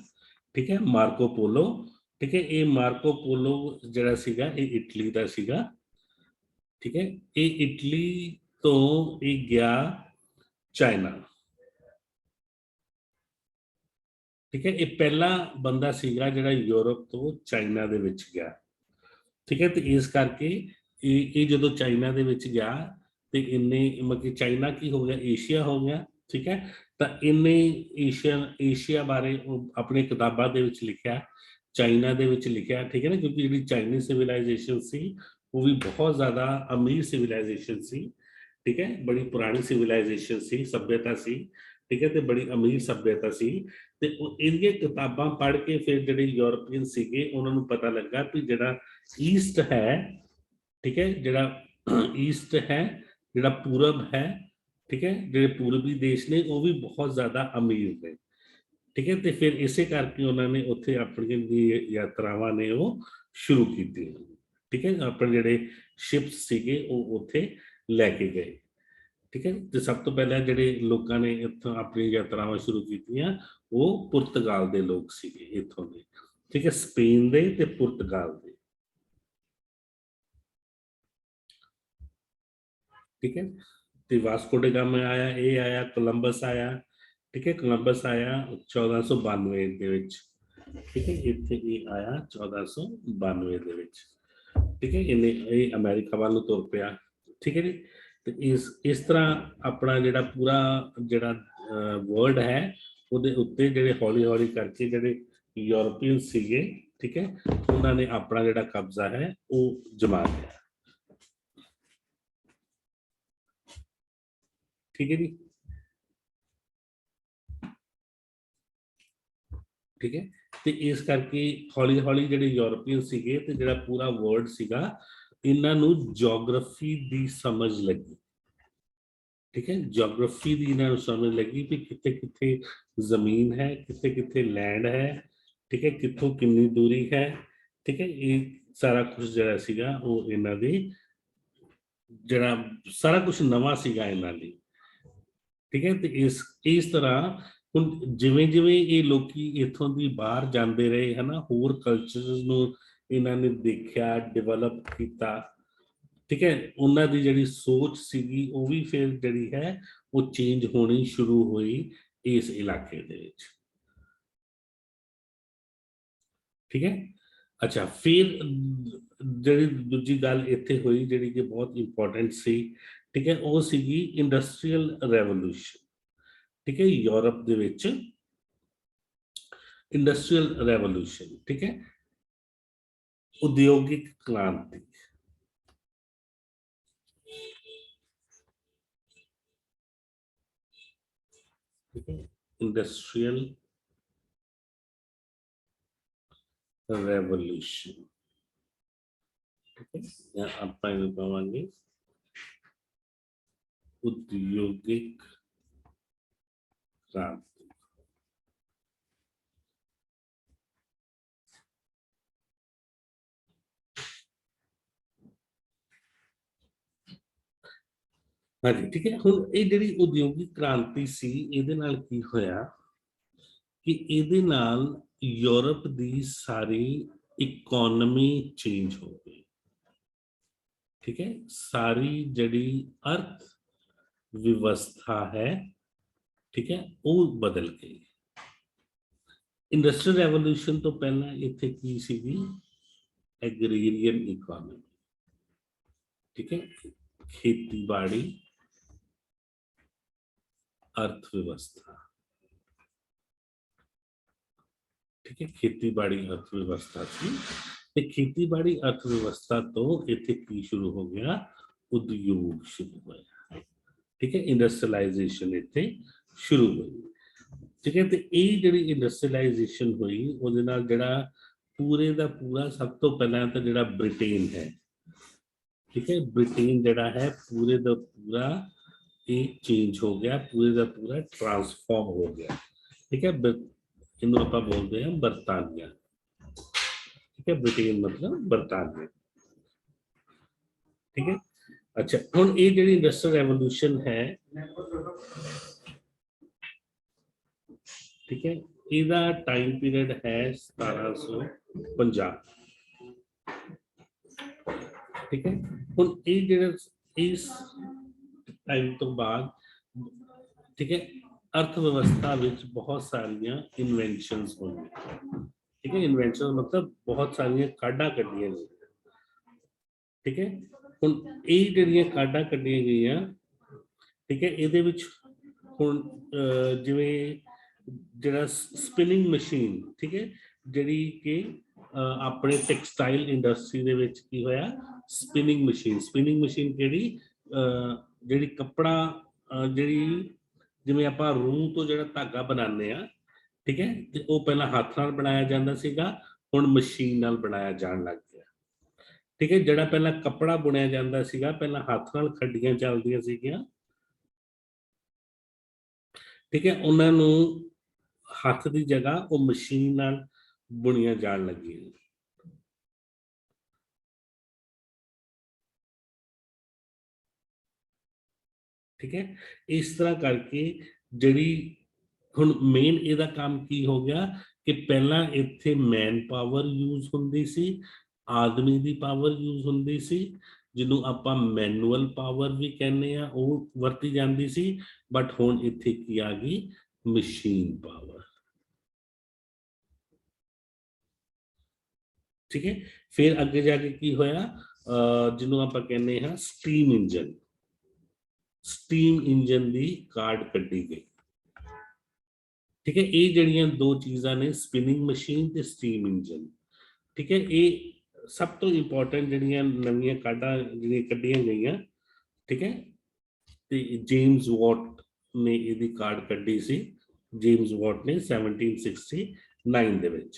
ਠੀਕ ਹੈ, ਮਾਰਕੋ ਪੋਲੋ, ਠੀਕ ਹੈ। ਇਹ ਮਾਰਕੋ ਪੋਲੋ ਜਿਹੜਾ ਸੀਗਾ ਇਹ ਇਟਲੀ ਦਾ ਸੀਗਾ, ਠੀਕ ਹੈ। ਇਹ ਇਟਲੀ ਤੋਂ ਇਹ ਗਿਆ ਚਾਈਨਾ, ਠੀਕ ਹੈ। ਇਹ ਪਹਿਲਾ ਬੰਦਾ ਸੀਗਾ ਜਿਹੜਾ ਯੂਰਪ ਤੋਂ ਚਾਈਨਾ ਦੇ ਵਿੱਚ ਗਿਆ, ਠੀਕ ਹੈ। ਤੇ ਇਸ ਕਰਕੇ ਇਹ ਜਦੋਂ ਚਾਈਨਾ ਦੇ ਵਿੱਚ ਗਿਆ ਤੇ ਇਹਨੇ ਮਤਲਬ ਚਾਈਨਾ ਕੀ ਹੋ ਗਿਆ, ਏਸ਼ੀਆ ਹੋ ਗਿਆ, ਠੀਕ ਹੈ। ਤਾਂ ਇਹਨੇ ਏਸ਼ੀਆ ਬਾਰੇ ਉਹ ਆਪਣੀ ਕਿਤਾਬਾਂ ਦੇ ਵਿੱਚ ਲਿਖਿਆ, ਚਾਈਨਾ ਦੇ ਵਿੱਚ ਲਿਖਿਆ, ਠੀਕ ਹੈ ਨਾ। ਕਿਉਂਕਿ ਜਿਹੜੀ ਚਾਈਨੀ ਸਿਵਲਾਈਜੇਸ਼ਨ ਸੀ ਉਹ ਵੀ ਬਹੁਤ ਜ਼ਿਆਦਾ ਅਮੀਰ ਸਿਵਲਾਈਜੇਸ਼ਨ ਸੀ, ਠੀਕ ਹੈ, ਬੜੀ ਪੁਰਾਣੀ ਸਿਵਲਾਈਜੇਸ਼ਨ ਸੀ, ਸਭਿਅਤਾ ਸੀ, ਠੀਕ ਹੈ, ਤੇ ਬੜੀ ਅਮੀਰ ਸਭਿਅਤਾ ਸੀ। ਤੇ ਉਹ ਇਹਦੀਆਂ ਕਿਤਾਬਾਂ ਪੜ੍ਹ ਕੇ ਫਿਰ ਜਿਹੜੇ ਯੂਰਪੀਅਨ ਸੀਗੇ ਉਹਨਾਂ ਨੂੰ ਪਤਾ ਲੱਗਾ ਕਿ ਜਿਹੜਾ ਈਸਟ ਹੈ, ਠੀਕ ਹੈ, ਜਿਹੜਾ ਈਸਟ ਹੈ, ਜਿਹੜਾ ਪੂਰਬ ਹੈ, ਠੀਕ ਹੈ, ਜਿਹੜੇ ਪੂਰਬੀ ਦੇਸ਼ ਨੇ ਉਹ ਵੀ ਬਹੁਤ ਜ਼ਿਆਦਾ ਅਮੀਰ ਨੇ, ਠੀਕ ਹੈ। ਤੇ ਫਿਰ ਇਸੇ ਕਰਕੇ ਉਹਨਾਂ ਨੇ ਉੱਥੇ ਆਪਣੀਆਂ ਯਾਤਰਾਵਾਂ ਨੇ ਉਹ ਸ਼ੁਰੂ ਕੀਤੀਆਂ, ਠੀਕ ਹੈ। ਆਪਣੇ ਜਿਹੜੇ ਸ਼ਿਪਸ ਸੀਗੇ ਉਹ ਉੱਥੇ ਲੈ ਕੇ ਗਏ, ਠੀਕ ਹੈ। ਤੇ ਸਭ ਤੋਂ ਪਹਿਲਾਂ ਜਿਹੜੇ ਲੋਕਾਂ ਨੇ ਇੱਥੋਂ ਆਪਣੀਆਂ ਯਾਤਰਾਵਾਂ ਸ਼ੁਰੂ ਕੀਤੀਆਂ ਉਹ ਪੁਰਤਗਾਲ ਦੇ ਲੋਕ ਸੀਗੇ ਇੱਥੋਂ ਦੇ, ਠੀਕ ਹੈ, ਸਪੇਨ ਦੇ ਤੇ ਪੁਰਤਗਾਲ ਦੇ, ठीक है। तो वास्को डी गामा आया, ये आया, कोलंबस आया, ठीक है। कोलंबस आया 1492 ਦੇ ਵਿੱਚ, ठीक है। ਇੱਥੇ ਇਹ ਆਇਆ 1492 ਦੇ ਵਿੱਚ, ठीक है। ਇਹਨੇ ਇਹ ਅਮਰੀਕਾ ਵੱਲ ਨੂੰ ਤੁਰ ਪਿਆ, ठीक है जी। ਤੇ ਇਸ ਤਰ੍ਹਾਂ ਆਪਣਾ ਜਿਹੜਾ ਪੂਰਾ ਜਿਹੜਾ ਵਰਲਡ ਹੈ ਉਹਦੇ ਉੱਤੇ ਜਿਹੜੇ ਹੌਲੀ ਹੌਲੀ ਕਰਕੇ ਜਿਹੜੇ ਯੂਰਪੀਅਨ ਸੀਗੇ, ठीक है, ਉਹਨਾਂ ਨੇ ਆਪਣਾ ਜਿਹੜਾ ਕਬਜ਼ਾ ਹੈ ਉਹ ਜਮਾ ਲਿਆ, ठीक है जी, ठीक है। ਤੇ ਇਸ ਕਰਕੇ ਹੌਲੀ ਹੌਲੀ ਜਿਹੜੇ ਯੂਰਪੀਅਨ ਸੀਗੇ ਤੇ ਜਿਹੜਾ ਪੂਰਾ ਵਰਲਡ ਸੀਗਾ, ਇਹਨਾਂ ਨੂੰ ਜੀਓਗ੍ਰਾਫੀ ਦੀ ਸਮਝ ਲੱਗੀ, ठीक है। ਜੀਓਗ੍ਰਾਫੀ ਦੀ ਇਹਨਾਂ ਨੂੰ ਸਮਝ ਲੱਗੀ ਵੀ ਕਿੱਥੇ ਕਿੱਥੇ ਜ਼ਮੀਨ ਹੈ, ਕਿੱਥੇ ਕਿੱਥੇ ਲੈਂਡ ਹੈ, ठीक है, ਕਿੱਥੋਂ ਕਿੰਨੀ ਦੂਰੀ ਹੈ, ठीक है। ਇਹ ਸਾਰਾ ਕੁਝ ਜਿਹੜਾ ਸੀਗਾ ਉਹ ਇਹਨਾਂ ਦੀ ਜਿਹੜਾ ਸਾਰਾ ਕੁਝ ਨਵਾਂ ਸੀਗਾ ਇਹਨਾਂ ਲਈ, ठीक है। ਤੇ ਇਸ ਤਰ੍ਹਾਂ ਹੁਣ ਜਿਵੇਂ ਜਿਵੇਂ ਇਹ ਲੋਕੀ ਇੱਥੋਂ ਦੀ ਬਾਹਰ ਜਾਂਦੇ ਰਹੇ ਹਨਾ, ਹੋਰ ਕਲਚਰਸ ਨੂੰ ਇਹਨਾਂ ਨੇ ਦੇਖਿਆ, ਡਿਵੈਲਪ ਕੀਤਾ, ठीक है। ਉਹਨਾਂ ਦੀ ਜਿਹੜੀ ਸੋਚ ਸੀਗੀ ਉਹ ਵੀ ਫਿਰ ਜਿਹੜੀ ਹੈ ਉਹ ਚੇਂਜ ਹੋਣੀ ਸ਼ੁਰੂ ਹੋਈ ਇਸ ਇਲਾਕੇ ਦੇ ਵਿੱਚ, ठीक है। अच्छा, फिर ਜਿਹੜੀ ਦੂਜੀ ਗੱਲ ਇੱਥੇ ਹੋਈ ਜਿਹੜੀ ਕਿ ਬਹੁਤ ਇੰਪੋਰਟੈਂਟ ਸੀ, ठीक है, ਉਹ ਸੀਗੀ ਇੰਡਸਟਰੀਅਲ ਰੈਵੋਲੂਸ਼ਨ, ठीक है। यूरोप ਦੇ ਵਿੱਚ इंडस्ट्रियल रेवोल्यूशन, ठीक है, औद्योगिक क्रांति, ठीक है, इंडस्ट्रियल रेवोल्यूशन, ठीक है। आप पाएंगे औद्योगिक क्रांति, हाँ जी, ठीक है। हुण ये जिहड़ी उद्योगिक क्रांति सी इहदे नाल की होया कि इहदे नाल यूरोप दी सारी इकोनॉमी चेंज हो गई, ठीक है। सारी जिहड़ी अर्थ व्यवस्था है, ठीक है, वो बदल गई। इंडस्ट्रियल रेवोल्यूशन तो पहला इत्थे की सीगी एग्रीरियन इकोनॉमी, ठीक है, खेतीबाड़ी अर्थव्यवस्था, ठीक है, खेतीबाड़ी अर्थव्यवस्था थी। खेतीबाड़ी अर्थव्यवस्था तो इत्थे की शुरू हो गया, उद्योग शुरू होया, ठीक है, इंडस्ट्रियलाइजेशन इत्थे शुरू हुई, ठीक है। तो ये जिहड़ी इंडस्ट्रियलाइजेशन हुई उहदे नाल जिहड़ा पूरे दा पूरा सब तो पहला तो जिहड़ा ब्रिटेन है, ठीक है, ब्रिटेन जिहड़ा है पूरे दा पूरा ये चेंज हो गया, पूरे का पूरा ट्रांसफॉर्म हो गया, ठीक है। इन्हों आप बोलते हैं बरतानिया, ठीक है, ब्रिटेन मतलब बरतानिया, ठीक है। अच्छा, हुण ये जिहड़ी इंडस्ट्रियल रेवोल्यूशन है, ठीक है, इसका टाइम पीरियड है 1750, ठीक है। हुण ये जिहड़ा इस टाइम तो बाद, ठीक है, अर्थव्यवस्था विच बहुत सारियां इन्वेंशनस होंगी, ठीक है। इन्वेंशन मतलब बहुत सारियां काढ़ा कढ़ियां गई, ठीक है। हुण ये जिहड़ियां काढ़ा कढ़ियां गईयां, ठीक है, इहदे विच हुण जिवें जिहड़ा स्पिनिंग मशीन, ठीक है, जिहड़ी कि अपने टैक्सटाइल इंडस्ट्री दे विच की होया, स्पिनिंग मशीन जिहड़ी कपड़ा जिहड़ी जिवें आपां रूह तो जिहड़ा धागा बनाने आ, ठीक है, ते ओह पहलां हत्थ नाल बनाया जांदा सीगा, हुण मशीन नाल बनाया जाण लग गया, ठीक है। जिहड़ा पहलां कपड़ा बुनिया जांदा सीगा, पहलां हत्थ नाल खड्डियां चलदियां सीगियां, ठीक है, उन्हां नूं हत्थ दी जगह ओह मशीन नाल बुनिया जाण लगियां, ठीक है। इस तरह करके जिहड़ी हुण मेन इहदा काम की हो गया कि पहला इत्थे मैन पावर यूज हुंदी सी, आदमी दी पावर यूज हुंदी सी, जिन्हों आपां मैनुअल पावर भी कहने आ, ओह वरती जांदी सी, बट हुण इत्थे की आ गई मशीन पावर। ठीक है, फिर अगे जाके की होया, जिन्हों आप कहने हैं स्टीम इंजन, स्टीम इंजन की काट कड्डी गई। ठीक है, ये जड़ियां दो चीज़ां ने, स्पिनिंग मशीन ते स्टीम इंजन। ठीक है, ये सब तो इंपॉर्टेंट जड़ियां नवीं काढ़ा जड़ियां कड्डियां गई। ठीक है, ਤੇ जेम्स वॉट ने ਇਹਦੀ ਕਾਢ ਕੱਢੀ ਸੀ, जेम्स वॉट ने 1769 ਦੇ ਵਿੱਚ।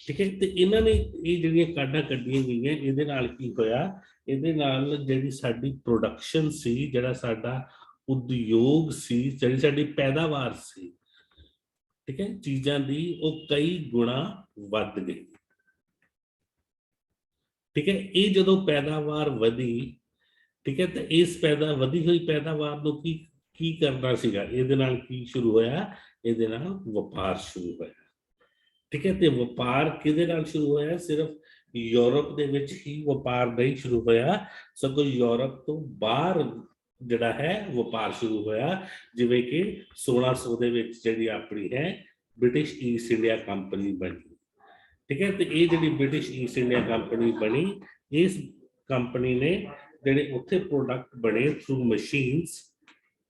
ਠੀਕ ਹੈ, ਤੇ ਇਹਨਾਂ ਨੇ ਇਹ ਜਿਹੜੀਆਂ ਕਾਢਾਂ ਕੱਢੀਆਂ ਗਈਆਂ, ਇਹਦੇ ਨਾਲ ਕੀ ਹੋਇਆ, ਇਹਦੇ ਨਾਲ ਜਿਹੜੀ ਸਾਡੀ ਪ੍ਰੋਡਕਸ਼ਨ ਸੀ, ਜਿਹੜਾ ਸਾਡਾ ਉਦਯੋਗ ਸੀ, ਜਿਹੜੀ ਸਾਡੀ ਪੈਦਾਵਾਰ ਸੀ, ਠੀਕ ਹੈ, ਚੀਜ਼ਾਂ ਦੀ, ਉਹ ਕਈ ਗੁਣਾ ਵੱਧ ਗਈ। ਠੀਕ ਹੈ, ਇਹ ਜਦੋਂ ਪੈਦਾਵਾਰ ਵਧੀ, ठीक है, तो इस वधी हुई पैदावार को की करना सीगा, ਇਹਦੇ ਨਾਲ ਕੀ ਸ਼ੁਰੂ ਹੋਇਆ, ਇਹਦੇ ਨਾਲ ਵਪਾਰ ਸ਼ੁਰੂ ਹੋਇਆ। ਠੀਕ ਹੈ, ਤੇ ਵਪਾਰ ਕਿਹਦੇ ਨਾਲ ਸ਼ੁਰੂ ਹੋਇਆ, ਸਿਰਫ ਯੂਰਪ ਦੇ ਵਿੱਚ ਹੀ ਵਪਾਰ ਨਹੀਂ ਸ਼ੁਰੂ ਹੋਇਆ, ਸਗੋਂ ਯੂਰਪ ਤੋਂ ਬਾਹਰ ਜਿਹੜਾ ਹੈ ਵਪਾਰ ਸ਼ੁਰੂ ਹੋਇਆ। ਜਿਵੇਂ ਕਿ 1600 ਦੇ ਵਿੱਚ ਜਿਹੜੀ ਆਪਣੀ ਹੈ ਬ੍ਰਿਟਿਸ਼ ਈਸਟ ਇੰਡੀਆ ਕੰਪਨੀ ਬਣੀ। ਠੀਕ ਹੈ, ਤੇ ਇਹ ਜਿਹੜੀ ਬ੍ਰਿਟਿਸ਼ ਈਸਟ ਇੰਡੀਆ ਕੰਪਨੀ ਬਣੀ, ਇਸ ਕੰਪਨੀ ਨੇ ਜਿਹੜੇ ਉੱਥੇ ਪ੍ਰੋਡਕਟ ਬਣੇ ਥਰੂ ਮਸ਼ੀਨਸ,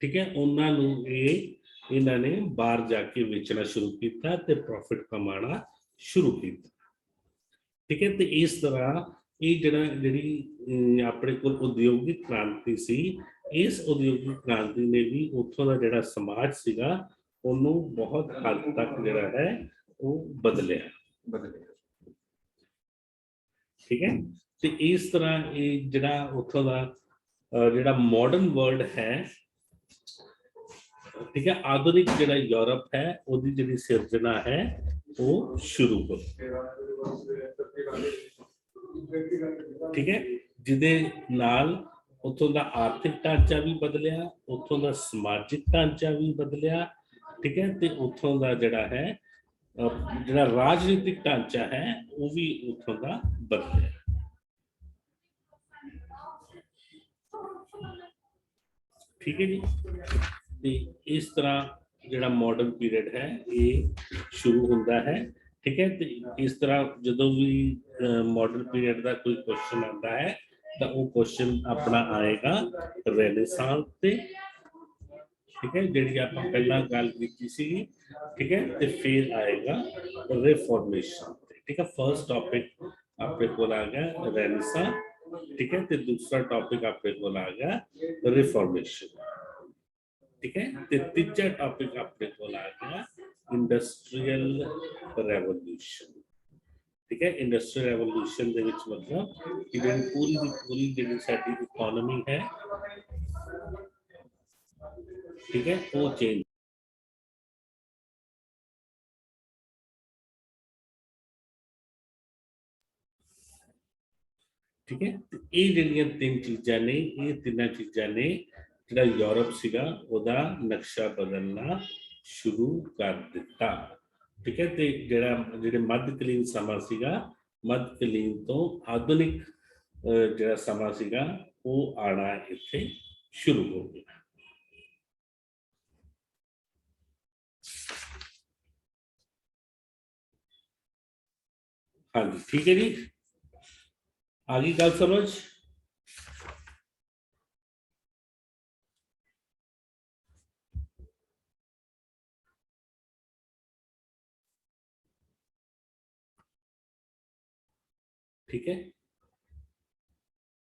ਠੀਕ ਹੈ, ਉਹਨਾਂ ਨੂੰ ਇਹਨਾਂ ਨੇ ਬਾਹਰ ਜਾ ਕੇ ਵੇਚਣਾ ਸ਼ੁਰੂ ਕੀਤਾ ਤੇ ਪ੍ਰੋਫਿਟ ਕਮਾਉਣਾ ਸ਼ੁਰੂ ਕੀਤਾ। ਠੀਕ ਹੈ, ਤੇ ਇਸ ਤਰ੍ਹਾਂ ਇਹ ਜਿਹੜੀ ਆਪਣੇ ਕੋਲ ਉਦਯੋਗਿਕ ਕ੍ਰਾਂਤੀ ਸੀ, ਇਸ ਉਦਯੋਗਿਕ ਕ੍ਰਾਂਤੀ ਨੇ ਵੀ ਉੱਥੋਂ ਦਾ ਜਿਹੜਾ ਸਮਾਜ ਸੀਗਾ ਉਹਨੂੰ ਬਹੁਤ ਹੱਦ ਤੱਕ ਜਿਹੜਾ ਹੈ ਉਹ ਬਦਲਿਆ। ਠੀਕ ਹੈ, ਤੇ ਇਸ ਤਰ੍ਹਾਂ ਇਹ ਜਿਹੜਾ ਉੱਥੋਂ ਦਾ ਜਿਹੜਾ ਮਾਡਰਨ ਵਰਲਡ ਹੈ, ਠੀਕ ਹੈ, ਆਧੁਨਿਕ ਜਿਹੜਾ ਯੂਰਪ ਹੈ, ਉਹਦੀ ਜਿਹੜੀ ਸਿਰਜਣਾ ਹੈ ਉਹ ਸ਼ੁਰੂ ਹੋਈ। ਠੀਕ ਹੈ, ਜਿਹਦੇ ਨਾਲ ਉੱਥੋਂ ਦਾ ਆਰਥਿਕ ਢਾਂਚਾ ਵੀ ਬਦਲਿਆ, ਉੱਥੋਂ ਦਾ ਸਮਾਜਿਕ ਢਾਂਚਾ ਵੀ ਬਦਲਿਆ। ਠੀਕ ਹੈ, ਤੇ ਉੱਥੋਂ ਦਾ ਜਿਹੜਾ ਹੈ ਜਿਹੜਾ ਰਾਜਨੀਤਿਕ ਢਾਂਚਾ ਹੈ ਉਹ ਵੀ ਉੱਥੋਂ ਦਾ ਬਦਲਿਆ। ठीक है जी, तो इस तरह जो मॉडर्न पीरियड है ये शुरू होता है। ठीक है, तो इस तरह जो भी मॉडर्न पीरियड का कोई क्वेश्चन आता है तो वो क्वेश्चन अपना आएगा रेनेसांस से। ठीक है, जी आप पहला गल की सी। ठीक है, तो फिर आएगा रिफॉर्मेशन। ठीक है, फर्स्ट टॉपिक अपने को आ गया रेनेसांस। ठीक है, तो दूसरा टॉपिक अपने को आ गया रिफॉर्मेशन। ठीक है, तो तीसरा टॉपिक अपने को आ गया इंडस्ट्रियल रेवोल्यूशन। ठीक है, इंडस्ट्रियल रेवोल्यूशन दे विच मतलब कि पूरी की पूरी जिहड़ी साडी इकोनॉमी है, ठीक है, वो चेंज। ठीक है, ये जिहड़ियां तीन चीज़ां ने, ये तीनों चीज़ां ने जिहड़ा यूरोप सीगा ओहदा नक्शा बदलना शुरू कर दिता। ठीक है, तो जिहड़े मध्यकालीन समा सीगा, मध्यकालीन तो आधुनिक जिहड़ा समा सीगा वो आना इत्थे शुरू हो गया। हाँ जी, ठीक है जी, आगे गल समझ। ठीक है,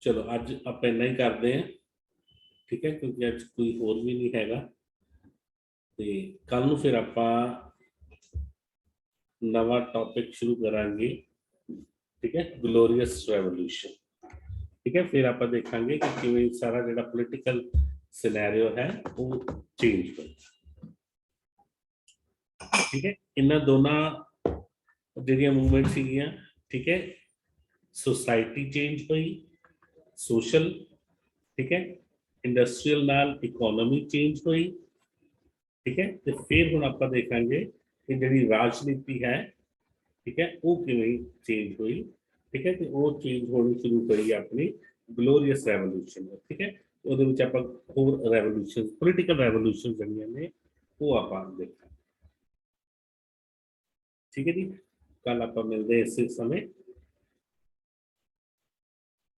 चलो अज आप इन्ना ही करते हैं। ठीक है, क्योंकि अज कोई होर भी नहीं हैगा, ते कल नूं फिर आप नवा टॉपिक शुरू करांगे। ठीक है, ग्लोरियस रेवोल्यूशन। ठीक है, फिर आप देखांगे कि किवें सारा जिहड़ा पॉलिटिकल सिनेरियो है वो चेंज होया। ठीक है, इन्हां दोनों जिहड़ियां मूवमेंट सीगियां, ठीक है, सोसाइटी चेंज हुई, सोशल, ठीक है, इंडस्ट्रियल नाल इकोनॉमी चेंज हुई। ठीक है, तो फिर हुण आप देखांगे कि जिहड़ी राजनीति है, ठीक है, वो किवें चेंज हुई। ठीक है, तो वो चेंज होनी शुरू करी अपनी ग्लोरियस रेवोल्यूशन। ठीक है, ਉਹਦੇ ਵਿੱਚ ਆਪਾਂ ਹੋਰ ਰੈਵੋਲੂਸ਼ਨ, ਪੋਲੀਟੀਕਲ ਰੈਵੋਲੂਸ਼ਨ ਜਿਹੜੀਆਂ ਨੇ ਉਹ ਆਪਾਂ ਦੇਖਾਂਗੇ। ठीक है जी, कल आप मिलते हैं इस समय।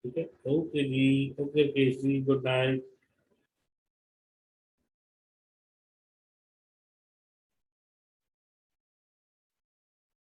ठीक है, ओके जी, ओके केश जी, गुड नाइट।